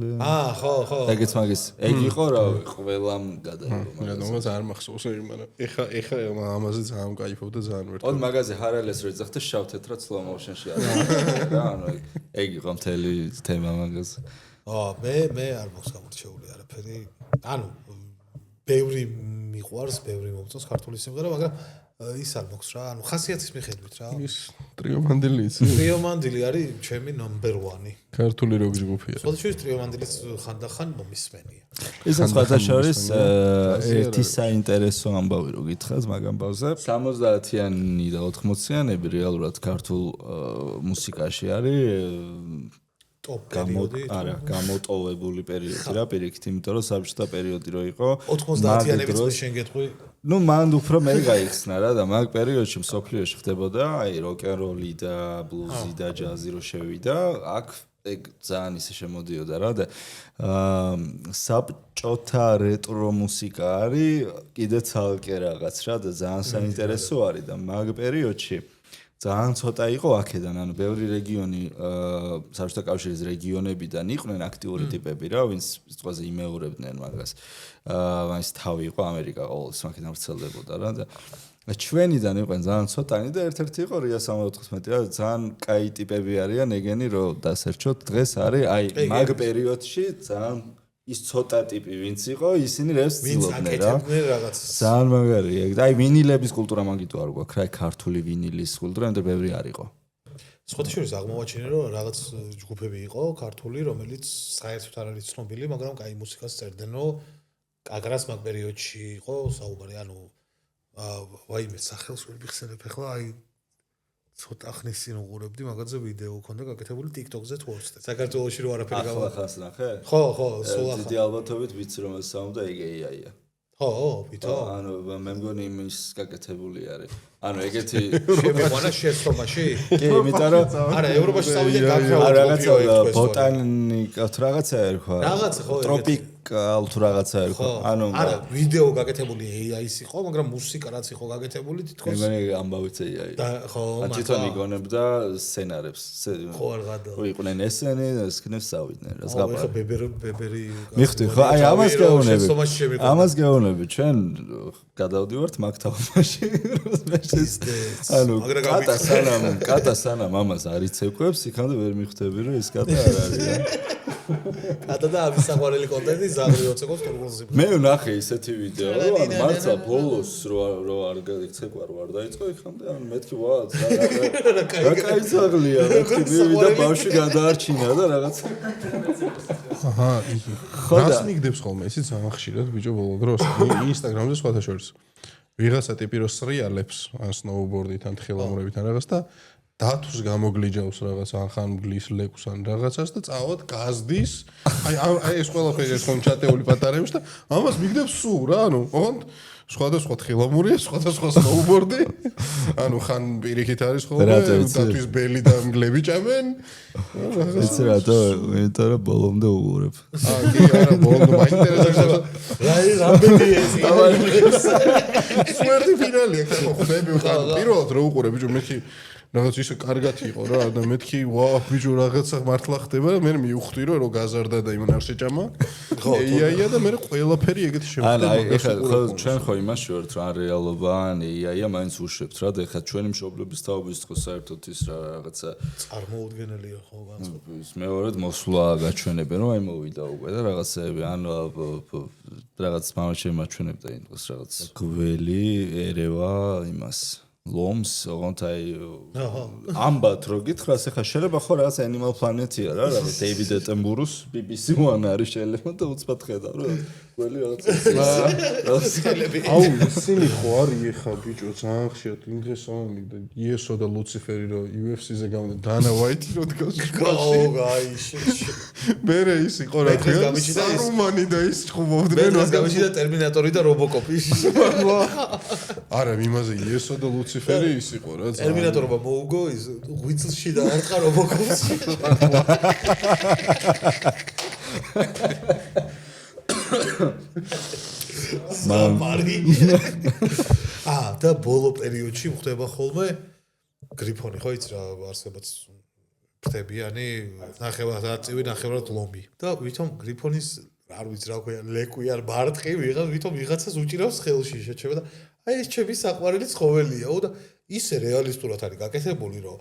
ხო. ეგეც მაგის. ეგ იყო რა, ყველამ გადაიღო. რადგანაც არ მახსოვს ეგ, მაგრამ ეხა ამაზე ძალიან кайფობ და ძალიან ვერტ. ოღონდ მაგაზე ჰარალეს რო ეძახდა შავ თეთრად slow motion-ში არის. რა, ანუ ეგ იყო მთელი თემა მაგაზე. მე არ მაქვს გამორჩეული არაფერი. ანუ ბევრი მიყვარს, ბევრი მომწონს ქართული სიმღერა, მაგრამ ის არ მაქვს რა, ანუ ხასიათის მიხედვით რა. ის ტრიო მანდილი იცი? ტრიო მანდილი არის ჩემი ნომბერ 1. ქართული როკ ჯგუფია. სხვადასხვა ტრიო მანდილის ხანდახან მომისმენია. ის სხვადასხვის ერთი საინტერესო ამბავი რო გითხრათ მაგ ამბავზე 70-იანი და 80-იანები რეალურად ქართულ მუსიკაში არის გამოტოვებული პერიოდი რა პირიქით, იმიტომ რომ საბჭოთა პერიოდი რო იყო 90-იანებიც შენ გეტყვი. ნუ მან უფრო მე გაიხსნა რა და მაგ პერიოდში მსოფლიოში ხდებოდა აი როკ-ენ-როლი და ბლუზი და ჯაზი რო შევიდა, აქ ეგ ძალიან ისე შემოდიოდა რა და საბჭოთა რეტრო მუსიკა არის კიდე ცალკე რაღაც რა და ძალიან საინტერესო არის და მაგ პერიოდში ძალიან ცოტა იყო აქედან, ანუ ბევრი რეგიონი საბჭოთა კავშირის რეგიონებიდან იყვნენ აქტიური ტიპები რა, ვინც სიტყვაზე იმეორებდნენ მაგას. მაინც თავი იყო ამერიკა ყოველთვის მაგიდან ვრცელდებოდა რა და ჩვენიდან იყვნენ ძალიან ცოტანი და ერთ-ერთი იყო რია 74 რა, ძალიან კაი ტიპები არიან ეგენი რომ დასერჩოთ დღეს არის აი მაგ პერიოდში ძალიან ის ცოტა ტიპი ვინც იყო, ისინი რევს ცდილობდნენ რა. ძალიან მაგარია. და აი ვინილების კულტურა მაგითო არ გვაქვს, რა ქართული ვინილის კულტურა, მაგრამ ბევრი არ იყო. სხვადასხვა აღმოვაჩინე რომ რაღაც ჯგუფები იყო ქართული, რომელიც საერთოდ არ არის ცნობილი, მაგრამ კაი მუსიკას წერდნენ, რომ კაგრას მაგ პერიოდში იყო საუბარი, ანუ ვაიმე სახელს ვერ მიხსენებ ახლა, აი ცოტა ხნის წინ უყურებდი მაგაზე ვიდეო ქონდა გაკეთებული TikTok-ზე თუ ვორცდე. საქართველოში რო არაფერი გავა. ახლა ნახე? ხო, სულ ახლა. დიდი ალბათობით ვიცი რომ ეს საუბრა ეგ AI-ია. ხო, ვითო. ანუ მე მგონი იმის გაკეთებული არის. ანუ ეგეთი შემოყვანა შეცდომაში? კი, იმიტომ რომ არა, ევროპაში წავიდე გაქრავა რაღაცა ბოტანიკა თუ რაღაცა ერქვა. რაღაცა ხო, ტროპიკალ თუ რაღაცა ერქვა. ანუ არა, ვიდეო გაკეთებული AI-ის იყო, მაგრამ მუსიკა რაც იყო გაკეთებული თითქოს მე ამბავიც AI. და ხო, თვითონ იგონებდა სცენარებს. ხო, არ გადა. იყვნენ ესენი, ესქნებს წავიდნენ, რა ზღაპარი. ხო, ბებერი. მიხდი ხო, აი ამას გეუბნები, ჩვენ გადავდივართ მაგთავაში. ანუ კატა სანამ ამას არ იცეკვებს, იქამდე ვერ მიხვდები რომ ეს კატა არ არის რა. კატა და ამის საყვარელი კონტენტი ზაღრი ოცეკოს თურგულზე. მე ვნახე ისეთი ვიდეო, ანუ მართლა ბოლოს რო არ გაიქცეკვა რო არ დაიწყო იქამდე, ანუ მეთქი ვა, რა კაი ზაღლია, მეთქი მივიდა ბავშვი გადაარჩინა და რაღაც. აჰა, რას მიგდებს ხოლმე ისიც ძალიან ხშირად ბიჭო ბოლო დროს ინსტაგრამზე სხვათა შორის. ვიღაცა ტიპი რო სრიალებს ან სნოუბორდით ან თხილამურებით ან რაღაც და დათვს გამოგლიჯავს რაღაც ან ხან გლის ლეკს ან რაღაცას და წავად გაზდის აი ეს ყველაფერი ხომ ჩატეული პატარებს და ამას მიგდებს სულ რა ანუ ოღონდ სხვადასხვა თხილამურია სხვადასხვა სნოუბორდი ანუ ხან პირიქით არის ხოლმე დათვის ბელი და მგლები ჭამენ ეს რატო იმიტომ რომ ბოლომდე უყურებ კი არა ბოლომდე მაინტერესებს რამდენი ეს სვერდი ფინალია ხო ხდები ხან პირველად რო უყურებ ბიჭო მეხი რაღაც ისე კარგად იყო რა და მეთქი ვა ბიჭო რაღაცა მართლა ხდება და მე მივხვდი რომ გაზარდა და იმან არ შეჭამა AI-ა და მე ყველაფერი ეგეთი ან აი ეხლა შემოხდა ჩვენ ხო იმაში ვართ რა რეალობა ან AI-ა მაინც უშვებთ რა და ეხლა ჩვენი მშობლების თაობის თქო საერთოდ ის რაღაცა წარმოუდგენელია ხო განწყობა ის მეორედ მოსვლა გაჩვენებენ რომ აი მოვიდა უკვე და რაღაცები ან რაღაც მამაჩემ მაჩვენებდა იმ დღეს რაღაც გველი ერევა იმას ლომს ოღონდ აი ამბათ რო გითხრას ეხლა შეიძლება ხო რაღაც Animal Planet-ია რა რაღაც David Attenborough-ს BBC One არის შეიძლება და უცბად ხედავ რა გველი რაღაც აუ ისინი ხო არის ეხა ბიჭო ძალიან ხშირად იმ დღეს ამი და იესო და ლუციფერი რო UFC-ზე გამოდა დანა ვაიტი რო დგას მერე ის იყო რა სარუმანი და ის ხუმობდნენ მე გამიჩნდა ტერმინატორი და რობოკოპი არა იმაზე იესო და ლუციფერი ის იყო რა ტერმინატორობა მოუგო ის ღვიძლში და არტყა რობოკოპში სამარი და ბოლო პერიოდში ხდება ხოლმე გრიფონი ხო იცი რა არსებობს ფრთებიანი ნახევრად ლომი და ვითომ გრიფონის არ ვიცი რა ქვია ლეკვი არ მარტყი ვითომ ვიღაცას უჭირავს ხელში შეჩება და აი ეს ჩემი საყვარელი ცხოველიაო და ისე რეალისტურად არის გაკეთებული რომ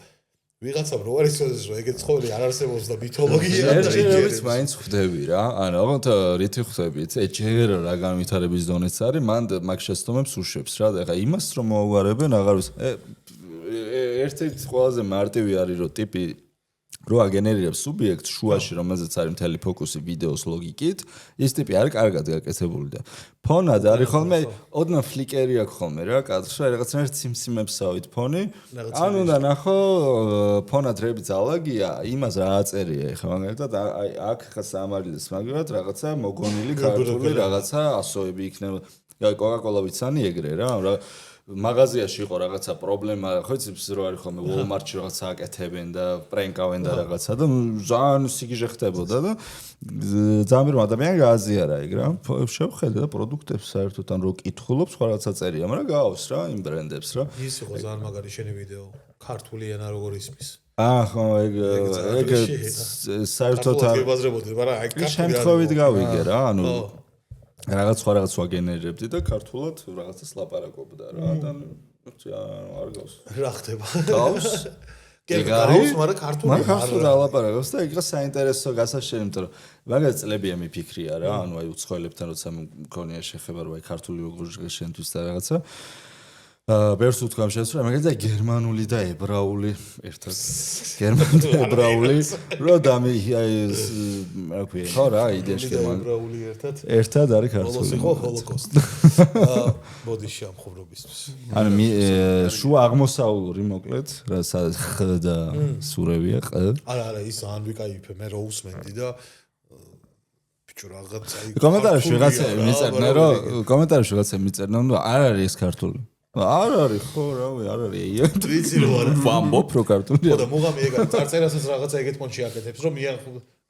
ვიღაცამ რო არის ეს რომ ეგეთ ცხოველი არ არსებობს და მითოლოგია და ეჯერებს მაინც ხვდები რა ანუ ოღონდ რითი ხვდებით ეჯერა რა განვითარების დონეც არის მან მაგ შეცდომებს უშვებს რა და ეხა იმას რომ მოუვარებენ აღარ ვიცი ერთ-ერთი ყველაზე მარტივი არის რომ ტიპი რო აგენერირებს სუბიექტს შუაში რომელზეც არის მთელი ფოკუსი ვიდეოს ლოგიკით ის ტიპი არის კარგად გაკეთებული და ფონად არის ხოლმე ოდნავ ფლიკერი აქვს ხოლმე რა კადრში რაღაცნაირად სიმსიმებსავით ფონი ან უნდა ნახო ფონად რები ძალაგია იმას რა აწერია ეხლა მაგალითად აი აქ ხა სამარილის მაგალითად რაღაცა მოგონილი ქართული რაღაცა ასოები იქნება კოკა-კოლა ვიცანი ეგრე რა მაღაზიაში იყო რაღაცა პრობლემა, ხო იცი, რო არის ხოლმე Walmart-ში რაღაცა აკეთებენ და პრენკავენ და რაღაცა და ძალიან სიგიჟე ხდებოდა და ძალიან რომ ადამიანი გააზიარა ეგ რა. შევხედე და პროდუქტებს საერთოდ ან რო კითხულობ, სხვა რაღაცა წერია, მაგრამ გაავს რა იმ ბრენდებს რა. ის იყო ძალიან მაგარი შენი ვიდეო. ქართული ენა როგორ ისმის. ხო, ეგ საერთოდ არ გებაზრებოდი, მაგრამ აი ქართული შემთხვევით გავიგე რა, ანუ რაღაც ვაგენერებდი და ქართულად რაღაცას ლაპარაკობდა რა და არ გავს. რა ხდება? გავს? გავს, მაგრამ ქართულად ლაპარაკობს და იქ საინტერესო გასაშენი, იმიტომ რომ მაგას წლებია მიფიქრია რა, ანუ აი უცხოელებთან როცა მქონია შეხება რომ აი ქართული როგორ შენთვის და რაღაცა ბერს უთქვამ შეცვლა, მაგალითად გერმანული და ებრაული ერთად. გერმანული და ებრაული, რო დამი აი რა ქვია, ხო რა, იდეაში გერმანული ებრაული ერთად. ერთად არის ქართული. ბოლოს იყო ჰოლოკოსტი. ბოდიში ამ ხრობისთვის. ანუ შუა აღმოსავლური მოკლედ, რა ხ და სურევია ყ. არა, ის ან ვიკაიფე, მე რო უსმენდი და ბიჭო რაღაცა იქ. კომენტარებში ვიღაცა მიწერდნენ, რომ კომენტარებში ვიღაცა მიწერდნენ, რომ არ არის ეს ქართული. არ არის ხო რავი არ არის ვიცი რომ არა ვამბობ რო ქართულია ხო და მოგამი ეგ არის წარწერასაც რაღაცა ეგეთ პონჩი აკეთებს რომ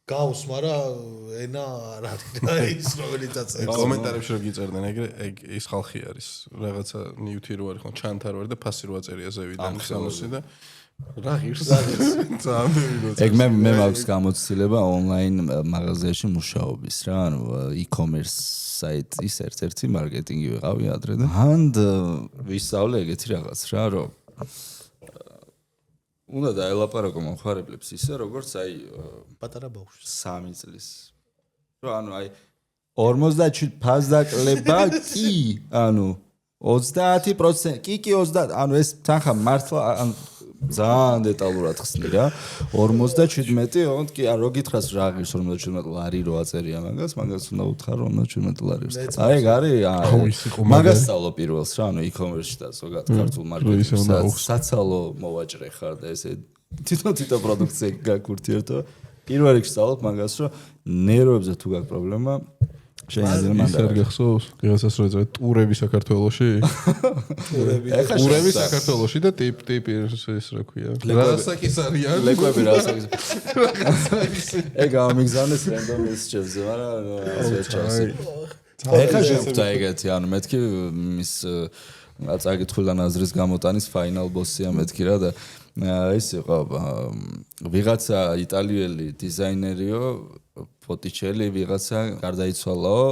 გავს მაგრამ ენა არ არის რა ის რომელიც აწევს კომენტარებში რო გიწერდნენ ეგ ის ხალხი არის რაღაცა ნიუთი რო არის ხო ჩანთარ ვარ და ფასი რო აწერია ზევიდან სამოსი და რა ღირს ძალიან ეგ მე მაქვს გამოცდილება ონლაინ მაღაზიაში მუშაობის რა ანუ e-commerce საიტის ერთ-ერთი მარკეტინგი ვიყავი ადრე და ანდ ვისწავლე ეგეთი რაღაც რა რომ უნდა დაელაპარაკო მომხმარებლებს ისე როგორც აი პატარა ბავშვს 3 წლის რომ ანუ აი 50 ფასდაკლება კი ანუ 30% კი 30 ანუ ეს თანხა მართლა ანუ ძალიან დეტალურად ხსნი რა 57 ოღონდ კი არ რო გითხრას რა ღირს 57 ლარი რო აწერია მაგას უნდა უთხრა 57 ლარი აი ეგ არის მაგას სწავლო პირველს რა ანუ e-commerce-ში და ზოგადად ქართულ მარკეტინგში საცალო მოვაჭრე ხარ და ესე თვითონ პროდუქცია გაკურთიერტო პირველ რიგში სწავლობ მაგას რომ ნერვებზე თუ გაქვს პრობლემა შეიძლება მანდ გახსოვს ვიღაცას რო ეწევ ტურები საქართველოში ტურები საქართველოში და ტიპი ეს რა ქვია რასაკის არიან ლეკვები რასაკის ეგ ამიგზავნეს რენდომ მესეჯებზე მაგრამ ასე ჩასი ეხა შევხვდა ეგეთი ანუ მეთქი მის წაკითხულან აზრის გამოტანის ფაინალ ბოსია მეთქი რა და ის იყო ვიღაცა იტალიელი დიზაინერიო პოტიჩელი ვიღაცა გარდაიცვალაო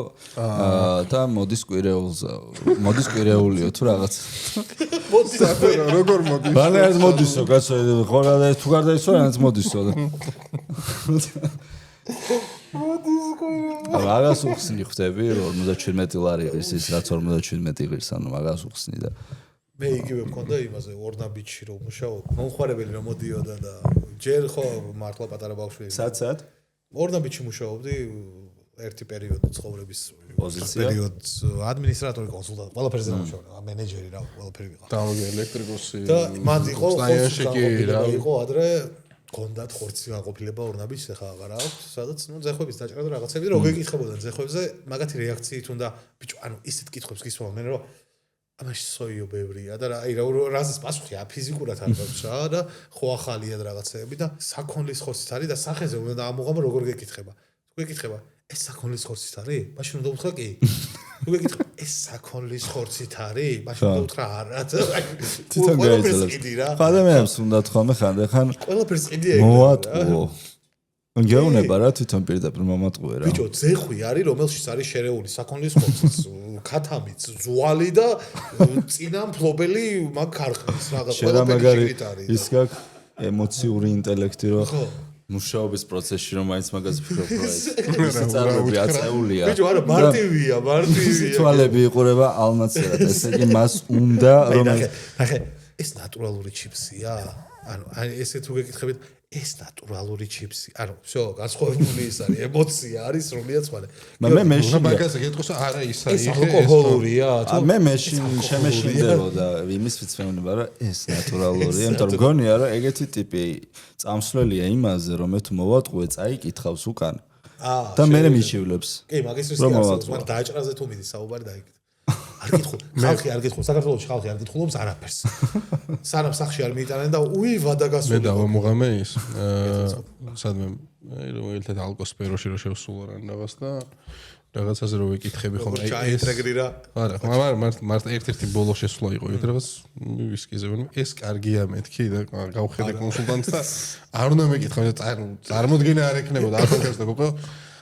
და მოდის კვირეულიო თუ რაღაც როგორ მოდის ბანერად მოდისო კაცო ხოლმე თუ გარდაიცვალა მოდისო მაგას უხსნი ხვდები 57 ლარი ის რაც 57 ღირს ანუ მაგას უხსნი და მე იგივე მქონდა იმაზე ორნაბიჩში რომ მუშაობ მომხარებელი რომ მოდიოდა და ჯერ ხო მართლა პატარა ბავშვი სად ორნაბიჩში მუშაობდი ერთი პერიოდი ცხოვრების პოზიცია პერიოდს ადმინისტრატორი კონსულტანტი ყველაფერზე მუშაობდა მენეჯერი რა ყველაფერი ვიყავ და ელექტრიკოსი და მან იყო სტაიაში იყო ადრე კონდათ ხორცი გაყოფილება ორნაბიჩს ახლა აღარ აქვს სადაც ნუ ძეხვების დაჭრა და რაღაცები და რო გეკითხებოდა ძეხვებზე მაგათი რეაქციით უნდა ბიჭო ანუ ისეთ კითხვებს გისვამენ მე რომ ამაში სოიო ბევრია და აი რაზეც პასუხია ფიზიკურად არ გაქვს რა და ხო ახალია და რაღაცები და საქონლის ხორცით არის და სახეზე უნდა ამოღამა როგორ გეკითხება თუ გეკითხება ეს საქონლის ხორცით არის მაშინ უნდა უთხრა კი თუ გეკითხება ეს საქონლის ხორცით არის მაშინ უნდა უთხრა არა თვითონ გაიცვალა ადამიანებს უნდა თქვამე ხანდახან ყველაფერს ყიდია მოატყუო გეუბნება რა თვითონ პირდაპირ მომატყუე რა ბიჭო ძეხვი არის რომელშიც არის შერეული საქონლის ხორციც ქათამიც ზვალი და წინა მფლობელი მაგ ქარხნის რაღაც ყველაფერი არის ის გაქვს ემოციური ინტელექტი რო მუშაობის პროცესში რომ მაინც მაგას ვფიქრობ რა ეს წარმოები აწეულია ბიჭო არა მარტივია თვალები იყურება ალმაცერად ესე იგი მას უნდა რომ ნახე ეს ნატურალური ჩიპსია ანუ ესე თუ გეკითხებით ეს ნატურალური ჩიპსი ანუ всё განსხვავებული ის არის ემოცია არის სრულიად სხვა მე მეშინ მაგაზე გეტყოს არა ის არის ეს ალკოჰოლურია მე მეშინ შემეშინდებოდა იმის ვიცმეუნება რა ეს ნატურალურია იმიტომ რომ გონია რომ ეგეთი ტიპი წამსვლელია იმაზე რომ მე თუ მოვატყუე წაიკითხავს უკან და მე მიჩივლებს კი მაგის რისკი არის მაგრამ დაჭრაზე თუ მიდის საუბარი დაიკითხ არ გითხო ხალხი არ გითხო საქართველოს ხალხი არ გითხულობს არაფერს სანამ სახში არ მიიტანენ და უი ვადაგასული მე დავამოღამე ის სადმე რომ ერთად ალკოსფეროში რო შევსულო რაღაც და რაღაცაზე რო ვეკითხები ხომ აი ეს რეგრირა არა მართ ერთ-ერთი ბოლო შესვლა იყო ერთ რაღაც ვისკიზე ვინმე ეს კარგია მეთქი და გავხედე კონსულტანტს და არ უნდა მეკითხო წარმოდგენა არ ექნებოდა აფეთქებს და გოგო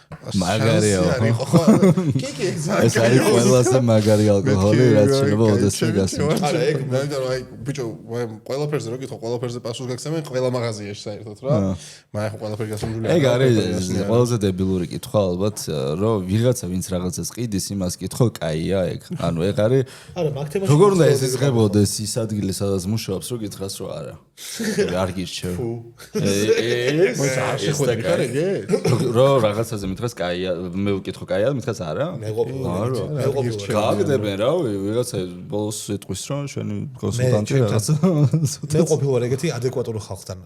მაგარია კი ეს არის ყველაზე მაგარი ალკოჰოლი რაც შეიძლება ოდესმე გასულ არა ეგ მე და აი ბიჭო ყველაფერზე რო გითხო ყველაფერზე პასუხს გაგცემენ ყველა მაღაზიაში საერთოდ რა მაგრამ ხო ყველაფერი გასული ეგ არის ყველაზე დებილური კითხვა ალბათ რომ ვიღაცა ვინც რაღაცას ყიდის იმას კითხო კაია ეგ ანუ ეგ არის არა მაგ თემაში როგორ უნდა ეს იზღებოდეს ის ადგილი სადაც მუშაობს რო გითხრას რომ არა არ გირჩევ ეს არ შეხვედრი ხარ ეგ რო რაღაცაზე მითხრას კაია მე ვკითხო კაია მითხრას არა მეყოფილო გააგდებენ რა ვიღაცა ბოლოს ეტყვის რომ შენი კონსულტანტი რაღაცა მეყოფილო ეგეთი ადეკვატური ხალხთან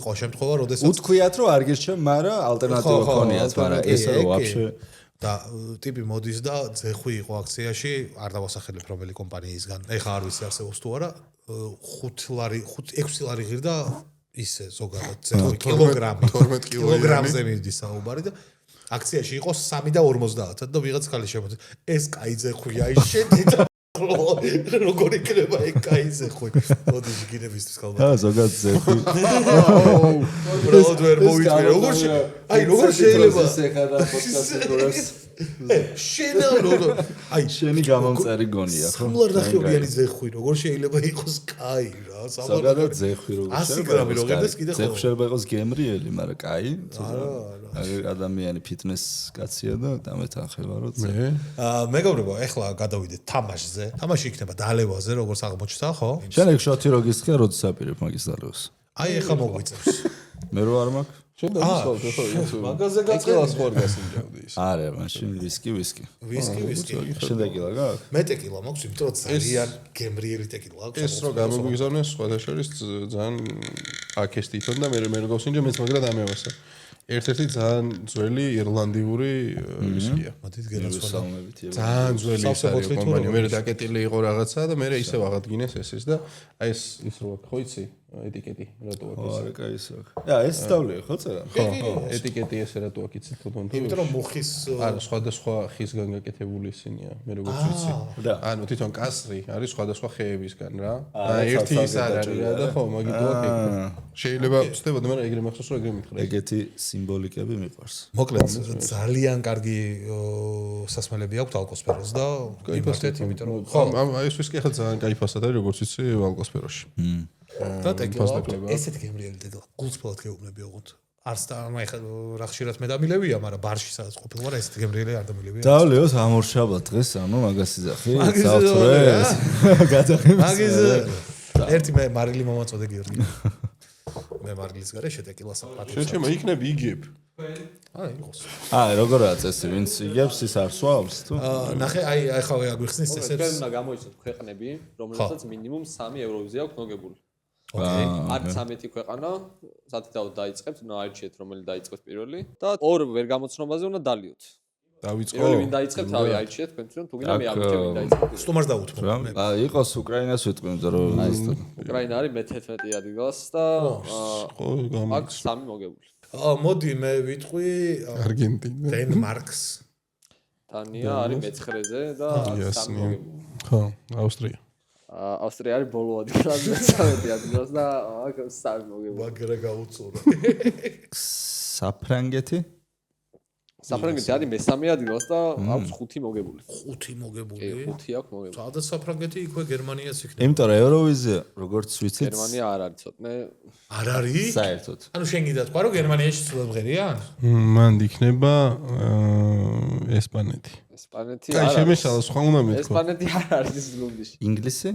იყო შემთხვევა როდესაც უთქვიათ რომ არ გირჩევ მაგრამ ალტერნატივა ქონიათ მაგრამ ესე ვაფშე და ტიპი მოდის და ძეხვი იყო აქციაში არ დავასახელებ რომელი კომპანიისგან ეხა არ ვიცი არსებობს თუ არა 5 ლარი 6 ლარი ღირდა ისე ზოგადად ძეხვი კილოგრამი 12 კილოგრამზე მიდის საუბარი და აქციაში იყო 3.50 და ვიღაც ხალი შემოდის ეს კაი ძეხვია ის შედი და როგორ იქნება ეგ კაი ზეხვი მოდი გინებისთვის ხალხი ზოგადად ზეხვი უბრალოდ ვერ მოვიწვი როგორ შეიძლება ეს ეხლა პოდკასტი გორას შენა როგორ აი შენი გამომწერი გონია ხო 3.5-იანი ზეხვი როგორ შეიძლება იყოს კაი რა ზოგადად ზეხვი როგორ 100 გრამი როგერდეს კიდე ხო ზეხვი შეიძლება იყოს გემრიელი მაგრამ კაი ადამიანი ფიტნეს კაცია და დამეთანხება რომ მეგობრებო ეხლა გადავიდეთ თამაშზე თამაში იქნება დალევაზე როგორც აღმოჩნდა ხო შენ ეგ შოთი რო გისხია როდის აპირებ მაგის დალევას აი ეხლა მოგვიწევს მე რო არ მაქვს შენ დავისვავთ ხო მაგაზე გაწელას ხوار გასინჯავდი ის არა მაშინ ვისკი შენ ტეკილა გაქვს მე ტეკილა მაქვს იმიტომ რომ ძალიან გემრიელი ტეკილა აქვს ეს რო გამოგვიგზავნეს სხვათა შორის ძალიან აკეს თვითონ და მე რო გავსინჯე მეც მაგრად ამევასა ერთ-ერთი ძალიან ძველი ირლანდიური ვისკია მოდით გენაცვალებით ძალიან ძველი ის არის კომპანია მე დაკეტილი იყო რაღაცა და მე ისევ აღადგინეს ეს და აი ეს რო ხო იცი ეტიკეტი რატო ხო, აქვს? არა, კაი ისე. ეს სწავლია ხო წერა? ხო, ეტიკეტი ესე რატო აქვს იცით თქო თუ? იმიტომ რომ მუხის არა, სხვადასხვა ხისგან გაკეთებული ისინია, მე როგორც ვიცი. ანუ თვითონ კასრი არის სხვადასხვა ხეებისგან რა. ერთი ის არ არის რა და ხო, მაგითო აქვს. შეიძლება ვწდებოდი, მაგრამ ეგრე მახსოვს რომ ეგრე მითხრა. ეგეთი სიმბოლიკები მიყვარს. მოკლედ ძალიან კარგი სასმელები აქვს ალკოსფეროს და იმართეთ, იმიტომ რომ ხო, აი ეს ვისკი ახლა ძალიან кайფ ფასად არის როგორც იცი ალკოსფეროში. და ტექნოლოგია ესეთ გემრიელი დედლა გულწრფელად გეუბნები ოღონდ არც და მე ხა რა ხშირად მე დამილევია მაგრამ ბარში სადაც ყოფილი ვარ ესეთ გემრიელი არ დამილევია დავლეოს ამორშაბა დღეს ანუ მაგას იძახი საავტორეს გაძახი მაგის ერთი მე მარილი მომაწოდე გიორგი მე მარილის გარეშე ტეკილას აპატიოს შეჩემა იქნები იგებ. აი იყოს როგორაა წესი ვინც იგებს ის არ სვავს თუ ნახე აი ხა აგვიხსნის ჩვენ წესებს უნდა გამოიცოთ ქვეყნები, რომელსაც მინიმუმ 3 ევროვიზია აქვს მოგებული. ოკეი არ 13 ქვეყანა, სათითაოდ დაიწყებთ, უნდა აირჩიეთ რომელი დაიწყებს პირველი და ორ ვერ გამოცნობაზე უნდა დალიოთ. დავიწყო. პირველი ვინ დაიწყებს, რავი, აირჩიეთ თქვენ თუ გინდა მე ამით ვინ დაიწყებს. სტუმარს დაუთმო იყოს უკრაინას ვიტყვი რომ უკრაინა არის მე-11 ადგილას და ხო, გამო. აქვს 3 მოგებული. მოდი მე ვიტყვი არგენტინა. დენმარკს დანია არის მე-9-ზე და 3 მოგებული. ხო, ავსტრია. ავსტრია არის ბოლო ადგილას მე-13 ადგილას და აქვს 3 მოგებული. მაგრა გაუწურა საფრანგეთი საფრანგეთი არის მე-3 ადგილას და აქვს 5 მოგებული. 5 მოგებული 5 აქვს მოგებული. სადაც საფრანგეთი იქვე გერმანიაც იქნება იმიტომ რომ ევროვიზია როგორც ვიცით გერმანია არ არის ცოტნე არ არის საერთოდ ანუ შენ გინდა თქვა რომ გერმანიაში ცულებღერია მან იქნება ესპანეთი. ესპანეთი კაი, არ არის. შემეშალა სხვა უნდა მეთქვა. ესპანეთი არ არის ის გუნდში. ინგლისი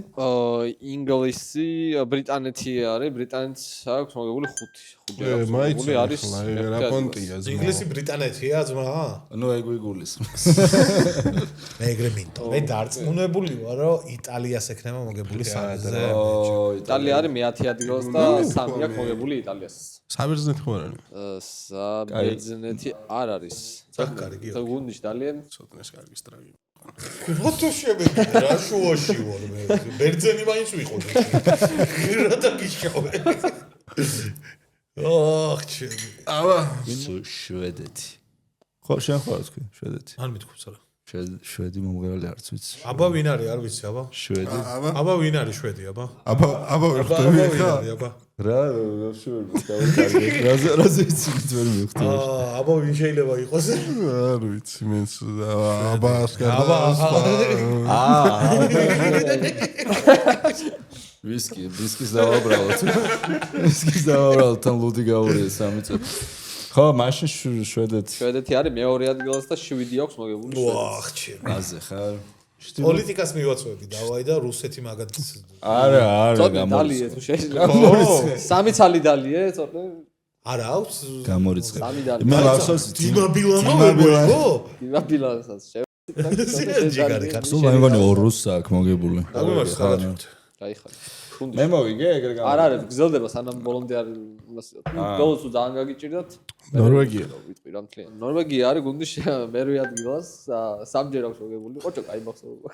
ინგლისი, ბრიტანეთი არის, ბრიტანეთს აქვს მოგებული 5 მაიცი არის რა პონტია ზმა. ინგლისი ბრიტანეთია ძმა ნუ ეგ ვიგულის მე ეგრე მინდო მე დარწმუნებული ვარ რომ იტალიას ექნება მოგებული სამზე იტალია არის მე-10 ადგილას და 3 აქვს მოგებული იტალიას. საბერძნეთი ხო არ არის? საბერძნეთი არ არის. საკარი გიო გუნდში ძალიან ცოტნეს კარგი სტრაგი. რატო შემეგდა რა შუაში ვარ მე ბერძენი მაინც ვიყო რა დაგიშოვე ოხ ჩემი აბა შვედეთი ხო შენ ხო თქვი შვედეთი არ მithქვს რა შვედი მომღერალი არც ვიცი აბა ვინ არის არ ვიცი აბა შვედი აბა ვინ არის შვედი აბა აბა ვერ ხვდები ხა? აბა რა შვედი გავაკარგე რაზე იცი ვერ მივხვდი აბა ვინ შეიძლება იყოს არ ვიცი მეც აბა აბა ვისკის დავაბრალოთ თან ლუდი გაურია 3 წელი ხო მაშინ შვედეთი შვედეთი არის მე-2 ადგილას და 7 აქვს მოგებული. ვახ ჩემი აზე ხარ პოლიტიკას მივაწვევი დავაი და რუსეთი მაგათ არა ცოტნე დალიე თუ შეიძლება. 3 ცალი დალიე ცოტნე. არა აქვს გამორიცხე 3 დალიე. მე მახსოვს დიმა ბილანო იმა ბილანსაც ჯიგარი ხარ სულ მე მგონი ორ რუსს აქვს მოგებული აგმარს ხარაჯოთ გაიხარე. მე მოვიგე ეგრე არ არის გზელდება სანამ ბოლომდე არ იმას ბოლოს თუ ძალიან გაგიჭირდათ ნორვეგია. ვიტყვი რა მთლიან ნორვეგია არის გუნდში მე-8 ადგილას 3 ჯერ აქვს მოგებული ყოჭო კაი მახსოვდება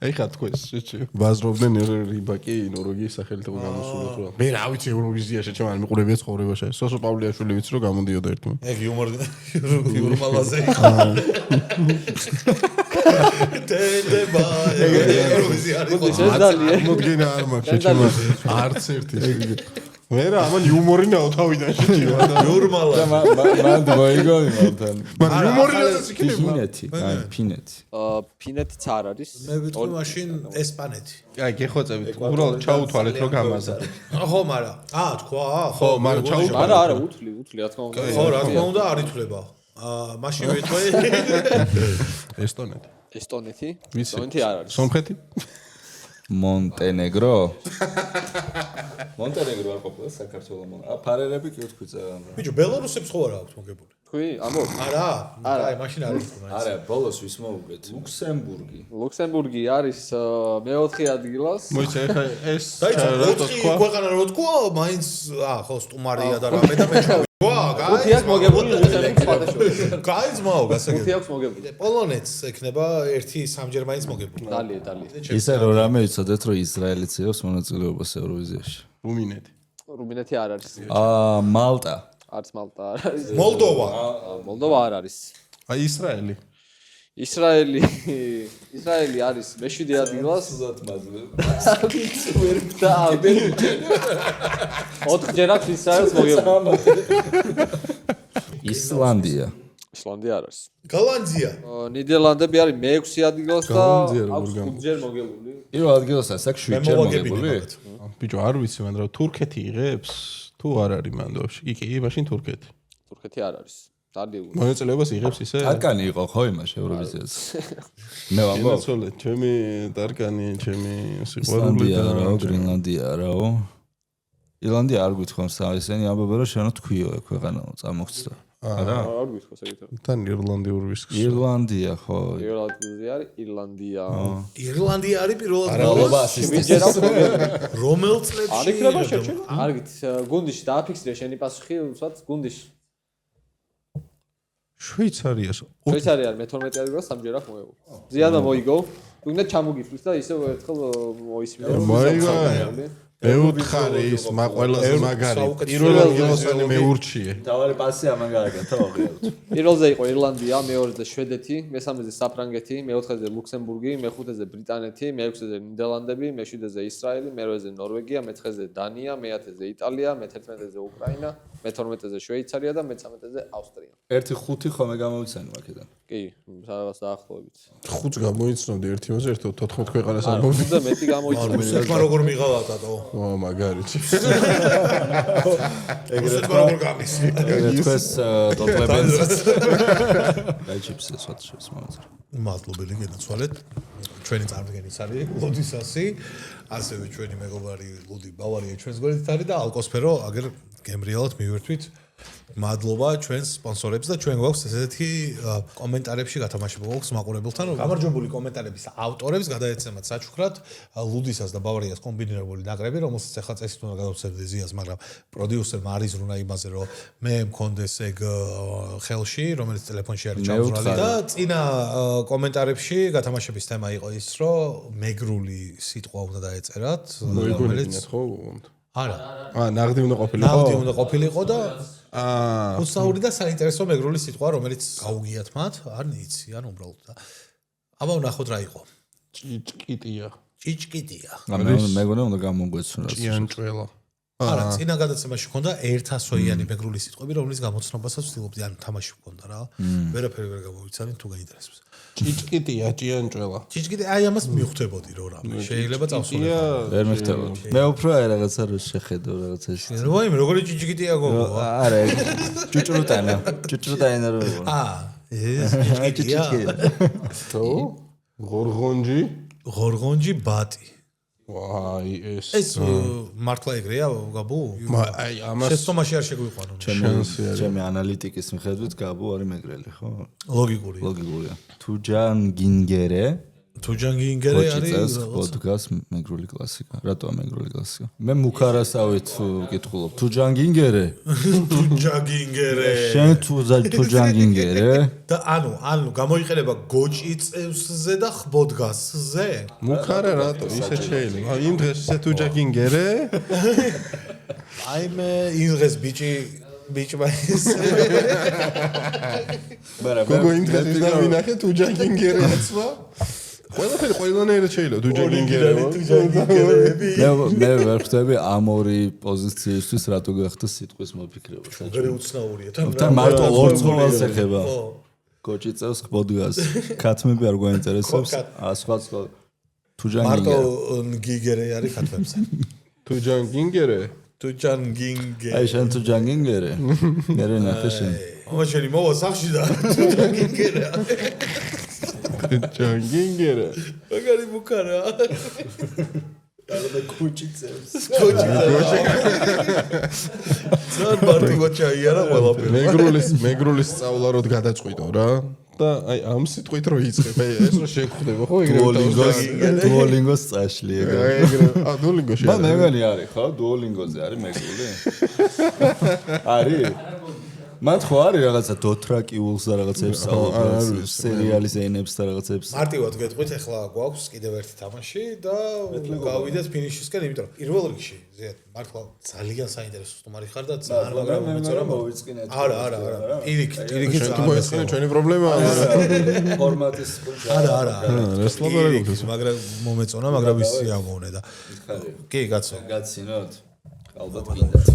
აი ხა თქოს შეჭი ბაზრობდნენ რიბაკი ნორვეგიის სახელით გამოსულოთ რა მე რა ვიცი ევროვიზიაში ჩემ არ მიყურებია ცხოვრებაში სოსო პავლიაშვილი ვიცი რომ გამოდიოდა ერთმან ეგ იუმორმალაზე დედება ევროვიზია არის მოდგენა არ მაქვს ჩემ არც ერთი მე რა ამან იუმორი ნაო თავიდან შეჭიმა ნორმალა მანდ მოიგონი მანთან მაგრამ იუმორი რაზეც იქნება ფინეთი აი ფინეთი ფინეთიც არ არის მე ვიტყვი მაშინ ესპანეთი აი გეხოცებით უბრალოდ ჩაუთვალეთ რომ გამაზა ხო მარა თქვა ხო მაგრამ ჩაუთვალეთ არა უთლი რა თქმა უნდა ხო რა თქმა უნდა არ ითვლება მაშინ ვიტყვი ესტონეთი ესტონეთი ვიცი ესტონეთი არ არის სომხეთი მონტენეგრო მონტენეგრო არ ყოფილა საქართველოს ფარერები კი თქვი წერან ბიჭო ბელარუსებს ხო არა აქვს მოგებული თქვი ამბობ არა აი მაშინ არის არა ბოლოს ვის მოვუგეთ ლუქსემბურგი არის მე-4 ადგილას მოიცა ეხა ეს დაიწყო 4 ქვეყანა რო თქვა მაინც ხო სტუმარია და რამე და მე ხუთი აქვს მოგებული ლუზერინგს ფათაშორის. გაიძმაო გასაგები. ხუთი აქვს მოგებული. პოლონეთს ექნება ერთი სამჯერ მაინც მოგებული. დალია. ისე რომ რამე იცოდეთ რომ ისრაელიც იღებს მონაწილეობას ევროვიზიაში. რუმინეთი. რუმინეთი არ არის. მალტა. არც მალტა არ არის. მოლდოვა. მოლდოვა არ არის. აი ისრაელი. ისრაელი არის მე-7 ადგილას. სულაც მაძლე. ვერ დავდე. 4 ჯერ აქვს ისრაელს მოგებული. ისლანდია. ისლანდია არ არის. გოლანდია. ნიდერლანდები არის მე-6 ადგილას და გოლანდია როგორ აქვს 5 ჯერ მოგებული. პირველ ადგილას აქვს 7 ჯერ მოგებული. ბიჭო არ ვიცი მან რა თურქეთი იღებს თუ არ არის მანდოში. კი, მაშინ თურქეთი. თურქეთი არ არის. დადიულ. მონაწილეობას იღებს ისე? ტარკანი იყო ხო იმაში ევროვიზიაზე. მე ვამბობ. მოცოლე, ჩემი ტარკანი, ჩემი ისლანდია სიყვარული და რაო, გრინლანდია რაო. ირლანდია არ გვითხოვს ესენი ამბობენ რომ შენო თქვიო ეგ ქვეყანაო წამოგცდა. არა? არ გითხოს ეგეთ. თან ირლანდიურ ვისკს. ირლანდია ხო. პირველ ადგილზე არის ირლანდია. ირლანდია არის პირველ მადლობა ადგილას. 7 ჯერ აქვს მოგებული. რომელ წლებში? არ იქნება შეჩერა? არ გით გუნდიში დააფიქსირე შენი პასუხი, უცბად გუნდიში. შვეიცარიას. შვეიცარია არის მე-12 ადგილას 3 ჯერ აქვს მოგებული. ზიანდა მოიგო. უნდა ჩამოგიფლის და ისე ერთხელ მოისმინე. მოიგო. მეუთხარი ის ყველაზე მაგარი. პირველ ადგილოსანი მეურჩიე. დავარი პასი ამან გააკეთა ოღონდ. პირველზე იყო ირლანდია, მეორეზე შვედეთი, მესამეზე საფრანგეთი, მეოთხეზე ლუქსემბურგი, მეხუთეზე ბრიტანეთი, მეექვსეზე ნიდერლანდები, მეშვიდეზე ისრაელი, მერვეზე ნორვეგია, მეცხრეზე დანია, მეათეზე იტალია, მე-11-ზე უკრაინა, მე-12-ზე შვეიცარია და მე-13-ზე ავსტრია. 1-5 ხომე გამოვიცანი მაქედან. კი, რაღაც დაახლოებით. 5 გამოიცნობდი ერთი მასე ერთო 14 ქვეყანას ამოვიდა. და მეტი გამოიწვია. სულ როგორ მიღავა დადო? ო მაგარიჩი. ეგრეთ როგორ გამის? თქვენს ტოტლებენს. გაიჩიფსე სოციალს მომწერ. მადლობელი გენაცვალეთ. ჩვენი წარმოგენიც არის ლუდისასი, ასევე ჩვენი მეგობარი ლუდი ბავარია ჩვენს გვერდით არის და ალკოსფერო აგერ გემრიალად მივერთვით. მადლობა ჩვენს სპონსორებს და ჩვენ გვაქვს ესეთი კომენტარებში გათამაშება გვაქვს მაყურებელთან რომ გამარჯვებული კომენტარების ავტორებს გადაეცემათ საჩუქრად ლუდისას და ბავარიას კომბინირებული ნაკრები რომელსაც ახლა წესით უნდა გადავცემდე ზიას მაგრამ პროდიუსერმა არის რუნა იმაზე რომ მე მქონდეს ეგ ხელში რომელიც ტელეფონში არის ჩამოძრალი და წინა კომენტარებში გათამაშების თემა იყო ის რომ მეგრული სიტყვა უნდა დაეწერათ მოიგონებინათ ხო? არა ნაღდი უნდა ყოფილიყო? ნაღდი უნდა ყოფილიყო და უსაური და საინტერესო მეგრული სიტყვა რომელიც გაუგიათ მათ არ იციან უბრალოდ და აბა ვნახოთ რა იყო ჭიჭკიტია ჭიჭკიტია მეგონა უნდა გამოგვეცნო ჭიანჭველა არა წინა გადაცემაში ჰქონდა 100-იანი მეგრული სიტყვები რომლის გამოცნობასაც ვცდილობდი ან თამაში ჰქონდა რა ვერაფერი ვერ გამოვიცანი თუ გაინტერესებს ჭიჭკიტია ჭიანჭველა ჭიჭკიტი აი ამას მივხვდებოდი რო რა შეიძლება წავსულიყო ვერ მიხდებოდი მე უფრო აი რაღაცა რო შეხედო რაღაცაში როიმ როგორი ჭიჭკიტია გოგო არა ჭუჭრუტანა რო ეს ჭიჭკიტია თო ღორღონჯი ბატი ვაი ეს მართლა ეგრეა გაბუ აი ამას შეცდომაში არ შეგვიყვანო ჩემი ანალიტიკის მიხედვით გაბუ არის მეგრელი ხო ლოგიკურია თუჯანგინგერე თუჯანგინგერე არის პოდკასტ მეგრული კლასიკა რატოა მეგრული კლასიკა მე მუქარასავით ვკითხულობ თუჯანგინგერე შენ თუჯანგინგერე და ანუ გამოიყენება გოჭი წევსზე და ხბოდგასზე მუქარა რატო ისე შეიძლება იმ დღეს ისე თუჯანგინგერე აი მე იმ დღეს ბიჭმა ისე გოგო იმ დღეს დავინახე თუჯანგინგერე აცვა ყველაფერი ყველანაირად შეიძლება თუჯანგინგერები მე ვერ ხვდები ამ ორი პოზიციისთვის რატო გახდა სიტყვის მოფიქრება საჭირო უცნაურია თან მარტო ორ წყობას ეხება გოჭი წევს ხბოდგას ქათმები არ გვაინტერესებს სხვა თუჯანგინგერე მარტო გიგერე არის ქათმებზე თუჯანგინგერე აი შენ თუჯანგინგერე მერე ნახე შენ შენი მოვა სახში და თუჯანგინგერე თუჯანგინგერე მაგარი მუქარა და კუჭი წევს ძალიან მარტივად ჩაიარა ყველაფერი მეგრული სწავლა როდ გადაწყვიტო რა და აი ამ სიტყვით რო იწყებ აი ეს რო შეგხვდება ხო ეგრე დუოლინგოს წაშლი ეგრე დუოლინგოში მე მეგონი არის ხო დუოლინგოზე არის მეგრული არის მათ ხო არის რაღაცა დოთრაკიულს და რაღაცებს სწავლობს, სერიალის ენებს და რაღაცებს. მარტივად გეტყვით, ახლა გვაქვს კიდევ ერთი თამაში და გავიდეთ ფინიშისკენ, იმიტომ რომ პირველ რიგში მართლა ძალიან საინტერესო სტუმარი ხარ და ძალიან მაგრამ მომეწონა მოვიწყინეთ. არა. პირიქით თუ მოიწყინე ჩვენი პრობლემაა. ფორმატის არა. მაგრამ მომეწონა, მაგრამ ის ამოვნე და კი კაცო. გაცინოთ. ალბათ გინდათ.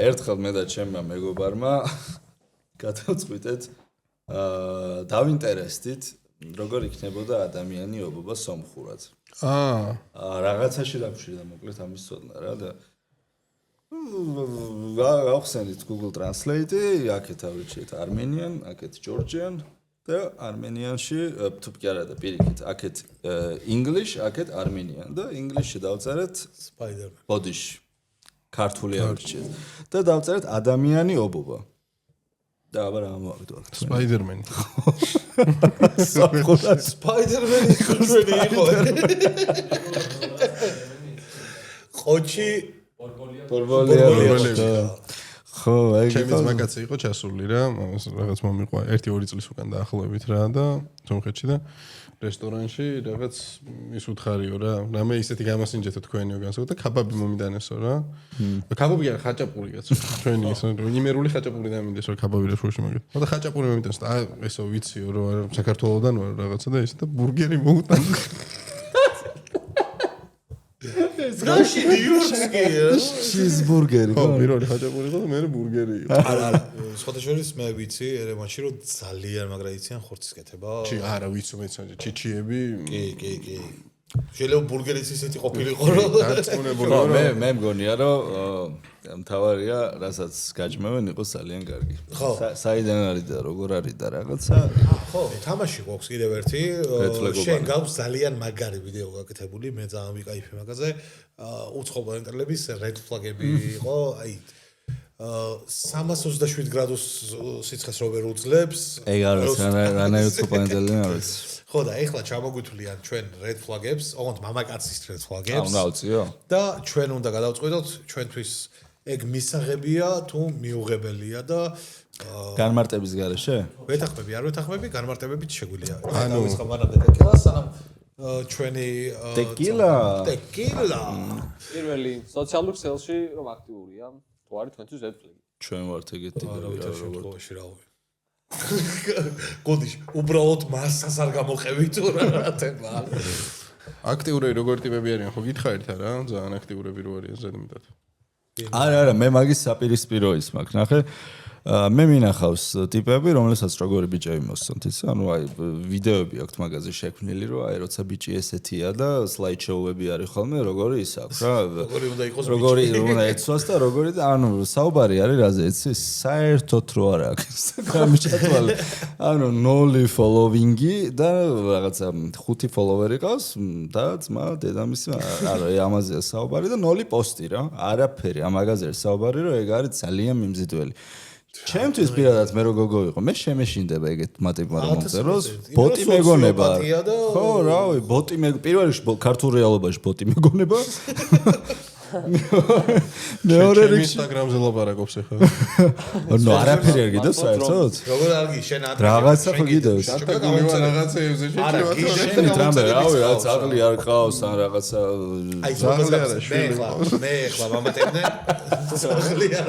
ერთხელ მე და ჩემმა მეგობარმა გადავწყვიტეთ დავინტერესდით როგორ იქნებოდა ადამიანი ობობა სომხურად. რაღაცაში დავშვიდა მოკლედ ამის ცოდნა რა და გავხსენით Google Translate-ი, აქეთ ავირჩიეთ Armenian, აქეთ Georgian და Armenian-ში თუ კი არა და პირიქით, აქეთ English, აქეთ Armenian და English-ში დავწერეთ Spider-Man. ბოდიში. ქართული ავირჩიეთ და დავწერეთ ადამიანი ობობა. და აბა რა მოვიდა აქ. Spider-Man. Spider-Man-ი ჩვენი იყო. ყოჩი ბორბოლია. ხო, აი ჩემს მაგაცი იყო ჩასული რა, რაღაც მომიყვა 1-2 წლის უკან დაახლოებით რა და სომხეთში და რესტორანში რაღაც ის უთხარიო რა, რამე ისეთი გამასინჯეთო თქვენიო განსაკუთრებით და ქაბაბი მომიდანესო რა. ქაბაბი არა ხაჭაპური კაცო. ჩვენი ის იმერული ხაჭაპური დამინდეს რა ქაბაბი რაშუაში მაგეთ. და ხაჭაპური მომიდანეს და ესო ვიციო რა საქართველოსდან ვარ რაღაცა და ისე და ბურგერი მოუტან. რაში ნიუ-იორკი ჩიზბურგერი. ხო, პირველი ხაჭაპური იყო და მეორე ბურგერი იყო. არა. სხვადასხვაის მე ვიცი ერევანში რომ ძალიან მაგრა იციან ხორცის კეთება. არა ვიცი მეცან ჩიჩიები. კი. შეიძლება ბურგერიც ისეთი ყოფილიყო რომ დაწუნებულა მე მგონია რომ მთავარია რასაც გაჯმევენ იყოს ძალიან კარგი. საიდან არის და როგორ არის და რაღაცა. ხო, თამაში გვაქვს კიდევ ერთი. შენ გაქვს ძალიან მაგარი ვიდეო გაკეთებული, მე ძალიან ვიკაიფე მაგაზე. უცხოური ენტრლების red flag-ები იყო, აი 327 გრადუს სიცხეს რო ვერ უძლებს. ეგ არის რანაირ უცხოური ენტრლები არის. ხო და ეხლა ჩამოგვითვლიან ჩვენ red flag-ებს, ოღონდ მამაკაცის red flag-ებს. უნდა უწიო. და ჩვენ უნდა გადავწყვიტოთ ჩვენთვის ეგ მისაღებია თუ მიუღებელია და განმარტების გარეშე? ვეთახმები, არ ვეთახმები, განმარტებებით შეგვიძლია. ანუ ის ხამანამდე ტეკილა, სანამ ჩვენი ტეკილა. პირველი სოციალურ ქსელში რომ აქტიურია, თუ არის თქვენთვის red flag. ჩვენ ვართ ეგეთი შემთხვევაში რა ვარ. გოდიშ, უბრალოდ მასას არ გამოყევით თუ რა თემა. აქტიურები როგორ ტიპები არიან ხო გითხარით არა? ძალიან აქტიურები რო არიან ზედმეტად. არა, მე მაგის საპირისპირო ის მაქვს, ნახე. მე მინახავს ტიპები, რომლებსაც როგორი ბიჭები მოსწონთ, იცი? ანუ აი ვიდეოები აქვს მაგაზე შექმნილი, რომ აი როცა ბიჭი ესეთია და სლაიდ შოუები არის ხოლმე, როგორი ის აქვს რა. როგორი უნდა იყოს ბიჭი. როგორი უნდა ეცვას და როგორი და ანუ საუბარი არის რაზე, იცი? საერთოდ რო არა აქვს Instagram-ი ჩათვალე. ანუ 0 following-ი და რაღაცა 5 follower-ი ყავს და ძმა, დედამისი, არა, ამაზეა საუბარი და 0 პოსტი რა. არაფერი, ამ მაგაზე საუბარი, რომ ეგ არის ძალიან მიმზიდველი. ჩემთვის პირადად მე რო გოგო ვიყო, მე შემეშინდება ეგეთ მატებმა რომ მომწეროს, ბოტი მეგონება. ხო, რავი, ბოტი პირველ რიგში ქართულ რეალობაში ბოტი მეგონება. მეორე რიგში Instagram-ზე ლაპარაკობს ახლა. ნუ არაფერი არ გიდევს საერთოდ? როგორ არ გიშენ ადრე. რაღაცა ხო გიდევს? რაღაცეებზე არა, შენი თამბე, რავი, რაც აღლი არ ყავს ან რაღაცა აი, მე ახლა მამატებდნენ. აღლი არ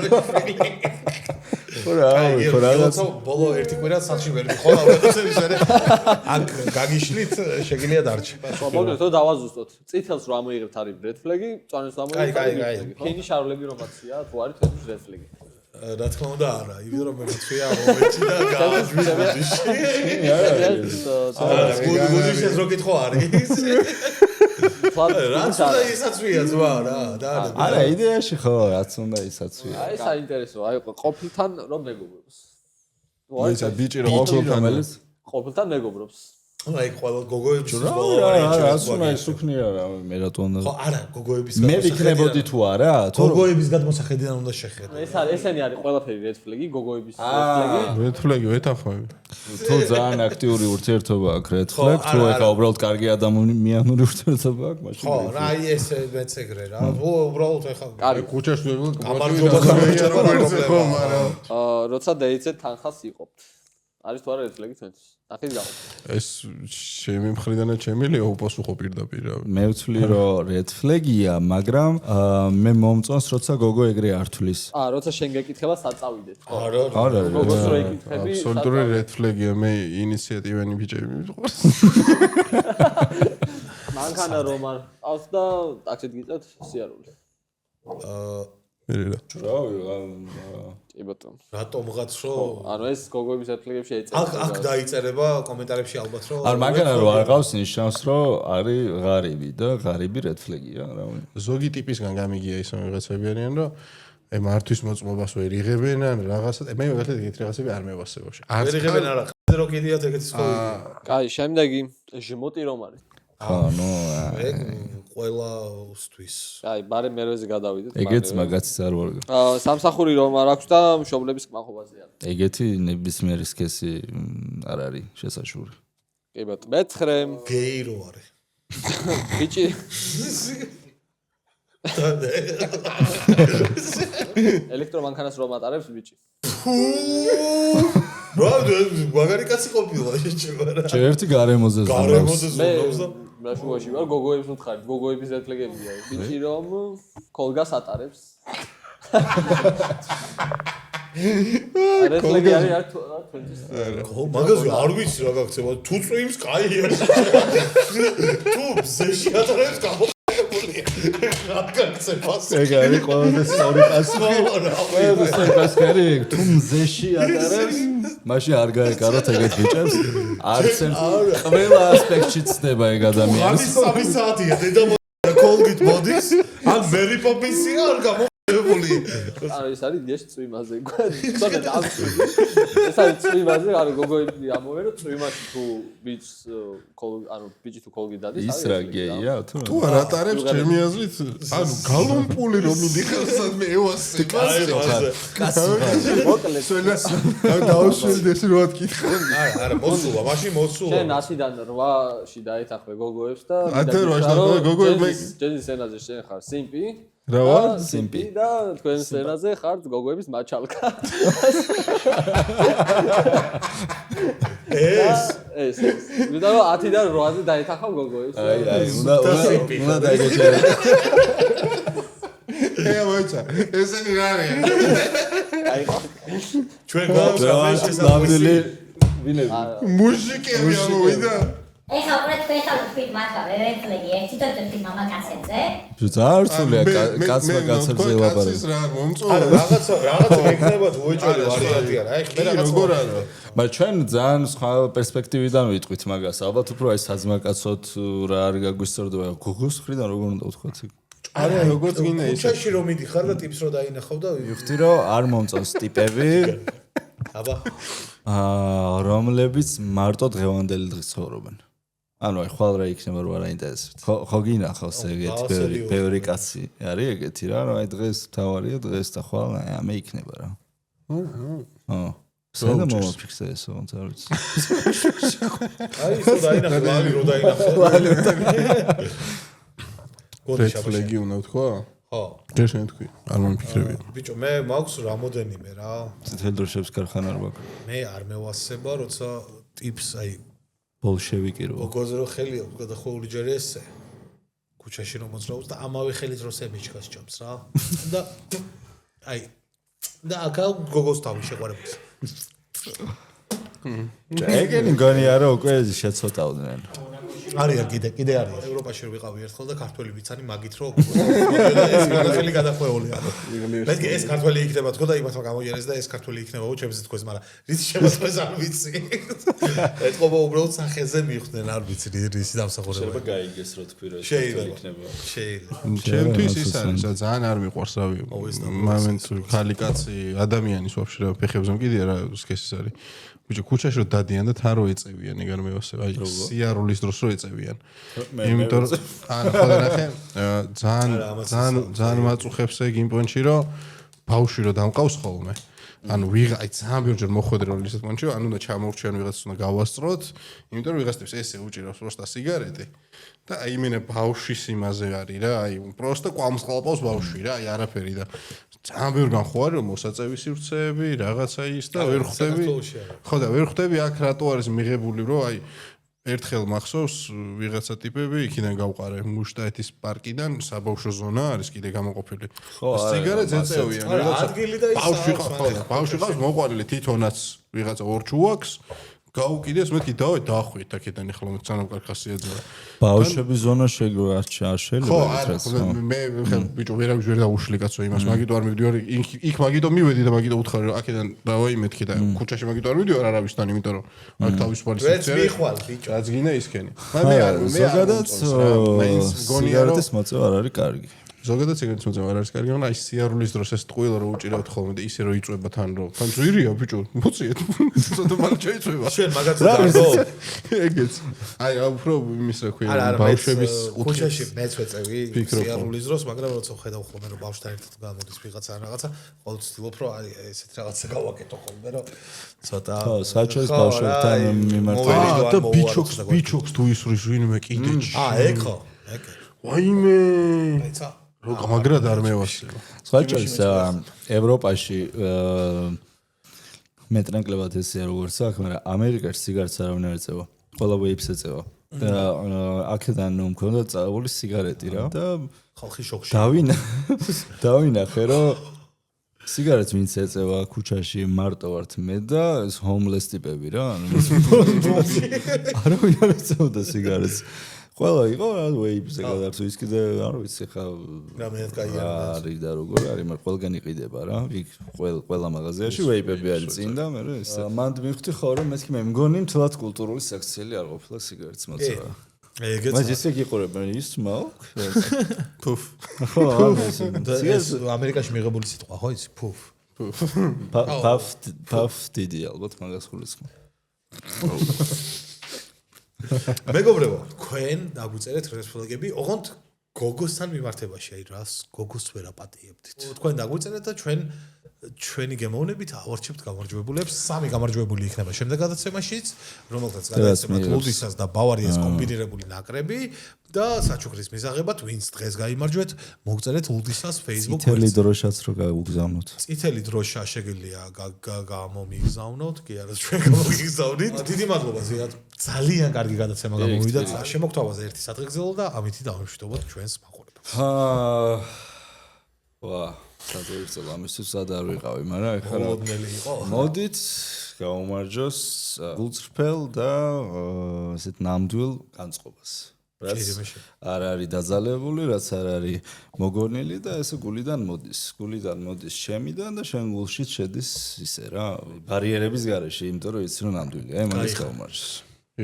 ხო რაღაც ბოლო ერთი კვირა სახლში ვერ მიხოლა ვეცების ვერ აქ გაგიშლით შეგიძლია დარჩი. მოგეთ რომ დავაზუსტოთ. წითელს რომ ამოიღებთ არის red flag-ი, წვანეს რომ ამოიღებთ. ფინიშარლები რომაცია, თუ არის თქვენთვის red flag-ი. რა თქმა უნდა არა, იმიტომ რომ მე მწვია მომენტი და გავაჯვიდეში. გუდიშეს რო კითხო არის. რაც უნდა ისაცვია ძმა რა და არა იდეაში ხო რაც უნდა ისაცვია. აი საინტერესო, აი ყოფილთან რომ მეგობრობს. ვაიცა ბიჭი რომ ყოფილთან ყოფილთან მეგობრობს. აი ყველა გოგოების რას უნდა ისუქნია რა მე რატომ ხო არა გოგოების მე ვიქნებოდი თუ არა გოგოების გადმოსახედიდან უნდა შეხედო ესენი არის ყველაფერი red flag-ი, გოგოების red flag-ი. red flag-ი ვეთანხმები. თუ ძალიან აქტიური ურთიერთობა აქვს red flag თუ ეხა უბრალოდ კარგი ადამიანური ურთიერთობა აქვს მაშინ ხო რა აი ეს მეც ეგრე რა უბრალოდ ეხა კარი ქუჩაში ვერ როცა დაიცეთ თანხას იყოფთ. არის თუ არა red flag-ი თქვენთვის? ნახეთ გამო. ეს ჩემი მხრიდანაც ჩემილია უპასუხო პირდაპირ. მე ვთვლი რომ red flag-ია, მაგრამ მე მომწონს როცა გოგო ეგრე არ თვლის. როცა შენ გეკითხება საწავიდეთ. არა არა გოგოს რო ეკითხები, აბსოლუტური red flag-ია, მე ინიციატივანი ბიჭები მიყვარს. მანქანა რომ არ ყავს და ტაქსით გიწევთ სიარული. მერე კი ბატონო. რატომღაც რო ანუ ეს გოგოების red flag-ებში ეწერა. აქ დაიწერება კომენტარებში ალბათ რომ არ მანქანა რო არ ყავს ნიშნავს რომ არის ღარიბი და ღარიბი red flag-ია რა ვიცი. ზოგი ტიპისგან გამიგია ის რაღაცები არიან, რომ აი მართვის მოწმობას ვერ იღებენ ან რაღაცა. მე მაგალითად ეგეთი რაღაცები არ მევასებოში. ვერ იღებენ არა ხაზე რო კიდიათ ეგეთი სკოლები. კაი, შემდეგი ჟმოტი რომ არის. ხო ნუ ეგ ყველასთვის. კაი, ბარე მერვეზე გადავიდეთ. ეგეც მაგაციც არ ვარ. სამსახური რომ არ აქვს და მშობლების კმაყოფაზეა. ეგეთი ნებისმიერი სქესი არ არის შესაშური. კი ბატონო. მეცხრე გეი რო არის. ბიჭი ელექტრომანქანას რომ ატარებს ბიჭი. რა მაგარი კაცი ყოფილა შეჭება რა. ერთი გარემოზე გარემოზე მე ზონავს და მაშუაში ვარ გოგოებს ვთხარით, გოგოების red flag-ებია. ბიჭი რომ კოლგას ატარებს. red flag-ი არის არ თქვენთვის. მაგაზე არ ვიცი რა გაქცევა. თუ წვიმს კაია. თუ ზეში ატარებს გამოყენებულია. რა გაქცევას. ეგ არის ყველაზე სწორი პასუხი. ყველაზე სწორი პასუხი თუ მზეში ატარებს მაშინ არ გაეკაროთ ეგეთ ბიჭებს. არც ერთ ყველა ასპექტში ცდება ეგ ადამიანი. არის 3 საათია დედა კოლგით მოდის. ან მერი პოპინსია არ გამოყენებული. ეს არის დიეშ წვიმაზე. ცოტა დავწვი. ეს არის წვიმაზე, ანუ გოგოები ამოვერო წვიმაში თუ ბიჭს ანუ ბიჭი თუ კოლგი დადის. ის რა გეია თუ არ ატარებს ჩემი აზრით, ანუ გალომპული რომ მიდიხარ სადმე ევასებას. მოკლედ. დაუსვენდეს რო ატკითხა. არა მოსულა მაშინ მოსულა. შენ 10-დან 8-ში დაეთანხმე გოგოებს და გოგოებს ჯენის სცენაზე შენ ხარ სიმპი. რა ვარ? სიმპი და თქვენ სცენაზე ხართ გოგოების მაჩალკა. ეს. ვიდა რომ 10-დან 8-ზე დაეთანხმ გოგოებს. აი, უნდა დაიგეჭერე. მოიცა. ესენი რა არის? აი, ჩვენ გავსაბეს ნამდვილი ვინები. მუსიკები ამოვიდა. ეხლა უკვე თქვენ ხალხით მაგა red flag-ი ერთი და ერთი მამაკაცებზე. ძალიან რთულია კაცმა კაცებზე ელაპარაკი. კაცის რა მომწონს? არა რაღაცა მეკნებათ უეჭველი ვარიანტია რა. ეხლა მე რაღაც როგორ არა? მაგრამ ჩვენ ძალიან სხვა პერსპექტივიდან ვიტყვით მაგას. ალბათ უფრო აი საძმაკაცოთ რა არ გაგვისწორდება. გოგოს მხრიდან როგორ უნდა ვთქვათ? არა, როგორც გინდა ის. ქუჩაში რომ მიდიხარ და ტიპს რო დაინახავ და ვიხდი რომ არ მომწონს ტიპები, აბა რომლებიც მარტო დღევანდელი დღის ცხოვრობენ. ანუ აი ხვალ რა იქნება რომ არ აინტერესებთ. ხო გინახავს ეგეთი ბევრი კაცი არის ეგეთი რა, რომ აი დღეს თავარია დღეს და ხვალ აი ამე იქნება რა. ხო. სულ მომიფიქრე ესო არ ვიცი. აი ის დაინახე ლალი რო დაინახე. red flag-ი უნდა თქვა? ხო. გეშენ თქვი, არ მომიფიქრები. ბიჭო მე მაქვს რამოდენიმე რა. წითელ დროშებს კარხანა არ მაქვს. მე არ მევასება როცა ტიპს აი ბოლშევიკი რო. გოგოზე რო ხელი აქვს გადახვეული ჯერ ესე. ქუჩაში რომ მოძრაობს და ამავე ხელით რო სემიჩკას ჭამს რა. და აი და აკა გოგოს თავი შეყარებს. ეგენი მგონია რომ უკვე შეცოტავდნენ. არის კიდე არის ევროპაში რო ვიყავი ერთხელ და ქართველი ვიცანი მაგით რო ეს გადახელი გადახვეული ანუ მეთქე ეს ქართველი იქნება თქო და იმათმა გამოიერეს და ეს ქართველი იქნებაო ჩემს თქოს მაგრამ რის შემოწმეს არ ვიცი ეთყობა უბრალოდ სახეზე მიხვდნენ არ ვიცი რის დამსახურება შეიძლება გაიგეს რო თქვი რომ იქნება ჩემთვის ის არის ძალიან არ მიყვარს რავი მომენტ ხალი კაცი ადამიანის ვაფშე რა ფეხებზე მკიდია რა სქესის არის ბიჭო ქუჩაში რო დადიან და თან რო ეწევიან ეგარ მევასე აი სიარულის დროს რო ეწევიან იმიტომ რომ ანუ ხო ნახე ძალიან მაწუხებს ეგ იმ პონჩი რომ ბავშვი რო დამყავს ხოლმე ანუ ვიღაც ძალიან ბევრჯერ მოხვედრე რომ ისეთ პონჩი ანუ უნდა ჩამოვრჩიან ვიღაცას უნდა გავასწროთ იმიტომ რომ ვიღაცებს ესე უჭირავს პროსტა სიგარეტი და აი მენე ბავშვის იმაზე არის რა აი პროსტა კვამსყალყავს ბავშვი რა აი არაფერი და ძალიან ბევრ განხوارი რომ მოსაწევი სივრცეები რაღაცა ის და ვერ ხვდები ხო და ვერ ხვდები აქ რატო არის მიღებული რომ აი ერთხელ მახსოვს ვიღაცა ტიპები იქიდან გავყარე მუშტაეთის პარკიდან საბავშვო ზონა არის კიდე გამოყოფილი სიგარეტს ეწევიან რაღაცა ბავშვი ყავს მოყვანილი თვითონაც ვიღაცა ორჩუაქს გაუკიდეს მეთქი დავე დახვით აქედან ახლა ძალიან კარგხასიათია ბავშვების ზონა შეგვარ შეიძლება ხო მე ბიჭო ვერ დაუშლი კაცო იმას მაგიტო არ მივდივარ იქ მაგიტო მივედი და მაგიტო უთხარი რომ აქედან დავაი მეთქი და ქუჩაში მაგიტო არ მივდივარ არავისთან იმიტომ რომ აქ თავისუფალი სივრცე მიხვალ ბიჭო რაც გინდა ისქენი მე ზოგადად სიგარეტის მოწევა არ არის კარგი ზოგადად სიგარეტის მოწევა არ არის კარგი, მაგრამ აი სიარულის დროს ეს ტყუილ რო უჭირავთ ხოლმე და ისე რო იწვება თან რო. თან ძვირია ბიჭო, მოწიეთ. ცოტა მაგ შეიძლება. შენ მაგაც დარო. ეგეც. აი უფრო იმის რა ქვია, ბავშვების ქუჩაში მეც ვეწევი სიარულის დროს, მაგრამ როცა ხედავ ხოლმე რომ ბავშვთან ერთად გამოდის ვიღაცა რაღაცა, ყოველ ვცდილობ რომ აი ესეთ რაღაცა გავაკეთო ხოლმე რომ ცოტა ხო, საჩოს ბავშვებთან მიმართული და ბიჩოქს თუ ისuris ვინმე კიდე. ეგ ხო, ეგ. ვაიმე. აიცა რო მაგრად არ მევასება. საჩოს ევროპაში მეტრანკლებად ესეა როგორც აქ, მაგრამ ამერიკაში სიგარეტს არავინ არ ეწევა. ყველა ვეიპს ეწევა. და აქედან მქონდა წავული სიგარეტი რა და ხალხი შოქში. დავინახე რომ სიგარეტს ვინც ეწევა ქუჩაში მარტო ვართ მე და ეს ჰომლეს ტიპები რა ანუ არავინ არ ეწეოდა სიგარეტს ყველა იყო რა ვეიპზე გადარწო ის კიდე არ ვიცი ხა რამეად კაია არის და როგორ არის მაგრამ ყველგან იყიდება რა იქ ყველა მაღაზიაში ვეიპები არის წინ და მე ეს მანდ მივხვდი ხო რომ მეთქი მე მგონი მთლად კულტურული საქციელი არ ყოფილა სიგარეტს მოწევა ეგეც მაგ ისე გიყურებენ ის smoke ფუფ ხო ეს ამერიკაში მიღებული სიტყვა ხო იცი ფუფ ფაფ დიდი ალბათ მაგას ხულისხმობ მეგობრებო, თქვენ დაგვიწერეთ რესპონდენტები, ოღონდ გოგოსთან მიმართებაში, აი რას გოგოს ვერ აპატიებდით. თქვენ დაგვიწერეთ და ჩვენი გემოვნებით ავარჩევთ გამარჯვებულებს. 3 გამარჯვებული იქნება შემდეგ გადაცემაშიც, რომელთაც გადაეცემათ ლუდისას და ბავარიას კომბინირებული ნაკრები და საჩუქრის მისაღებად, ვინც დღეს გაიმარჯვეთ, მოგწერეთ ლუდისას Facebook წითელი დროშაც რო გაუგზავნოთ. წითელი დროშა შეგიძლია გამომიგზავნოთ, კი არა ჩვენ გამომიგზავნით. დიდი მადლობა ზიად. ძალიან კარგი გადაცემა გამოვიდა. შემოგთავაზე ერთი სადღეგრძელო და ამითი დავამშვიდობოთ ჩვენს მაყურებელს. ვა, სადღეგრძელო ამისთვის სად არ ვიყავი, მაგრამ ეხლა მოდნელი იყო. მოდით გაუმარჯოს გულწრფელ და ესეთ ნამდვილ განწყობას. რაც არ არის დაძალებული, რაც არ არის მოგონილი და ესე გულიდან მოდის შემიდან და შენ გულში შედის ისე რა, ბარიერების გარეშე, იმიტომ რომ იცი რომ ნამდვილია, აი მაგას გაუმარჯოს.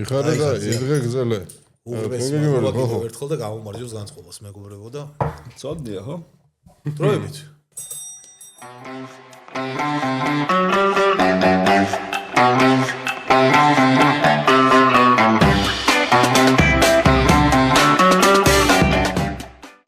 იხარე და იდგე გზელე. ერთხელ და გაუმარჯოს განწყობას მეგობრებო და წოდია ხო? დროებით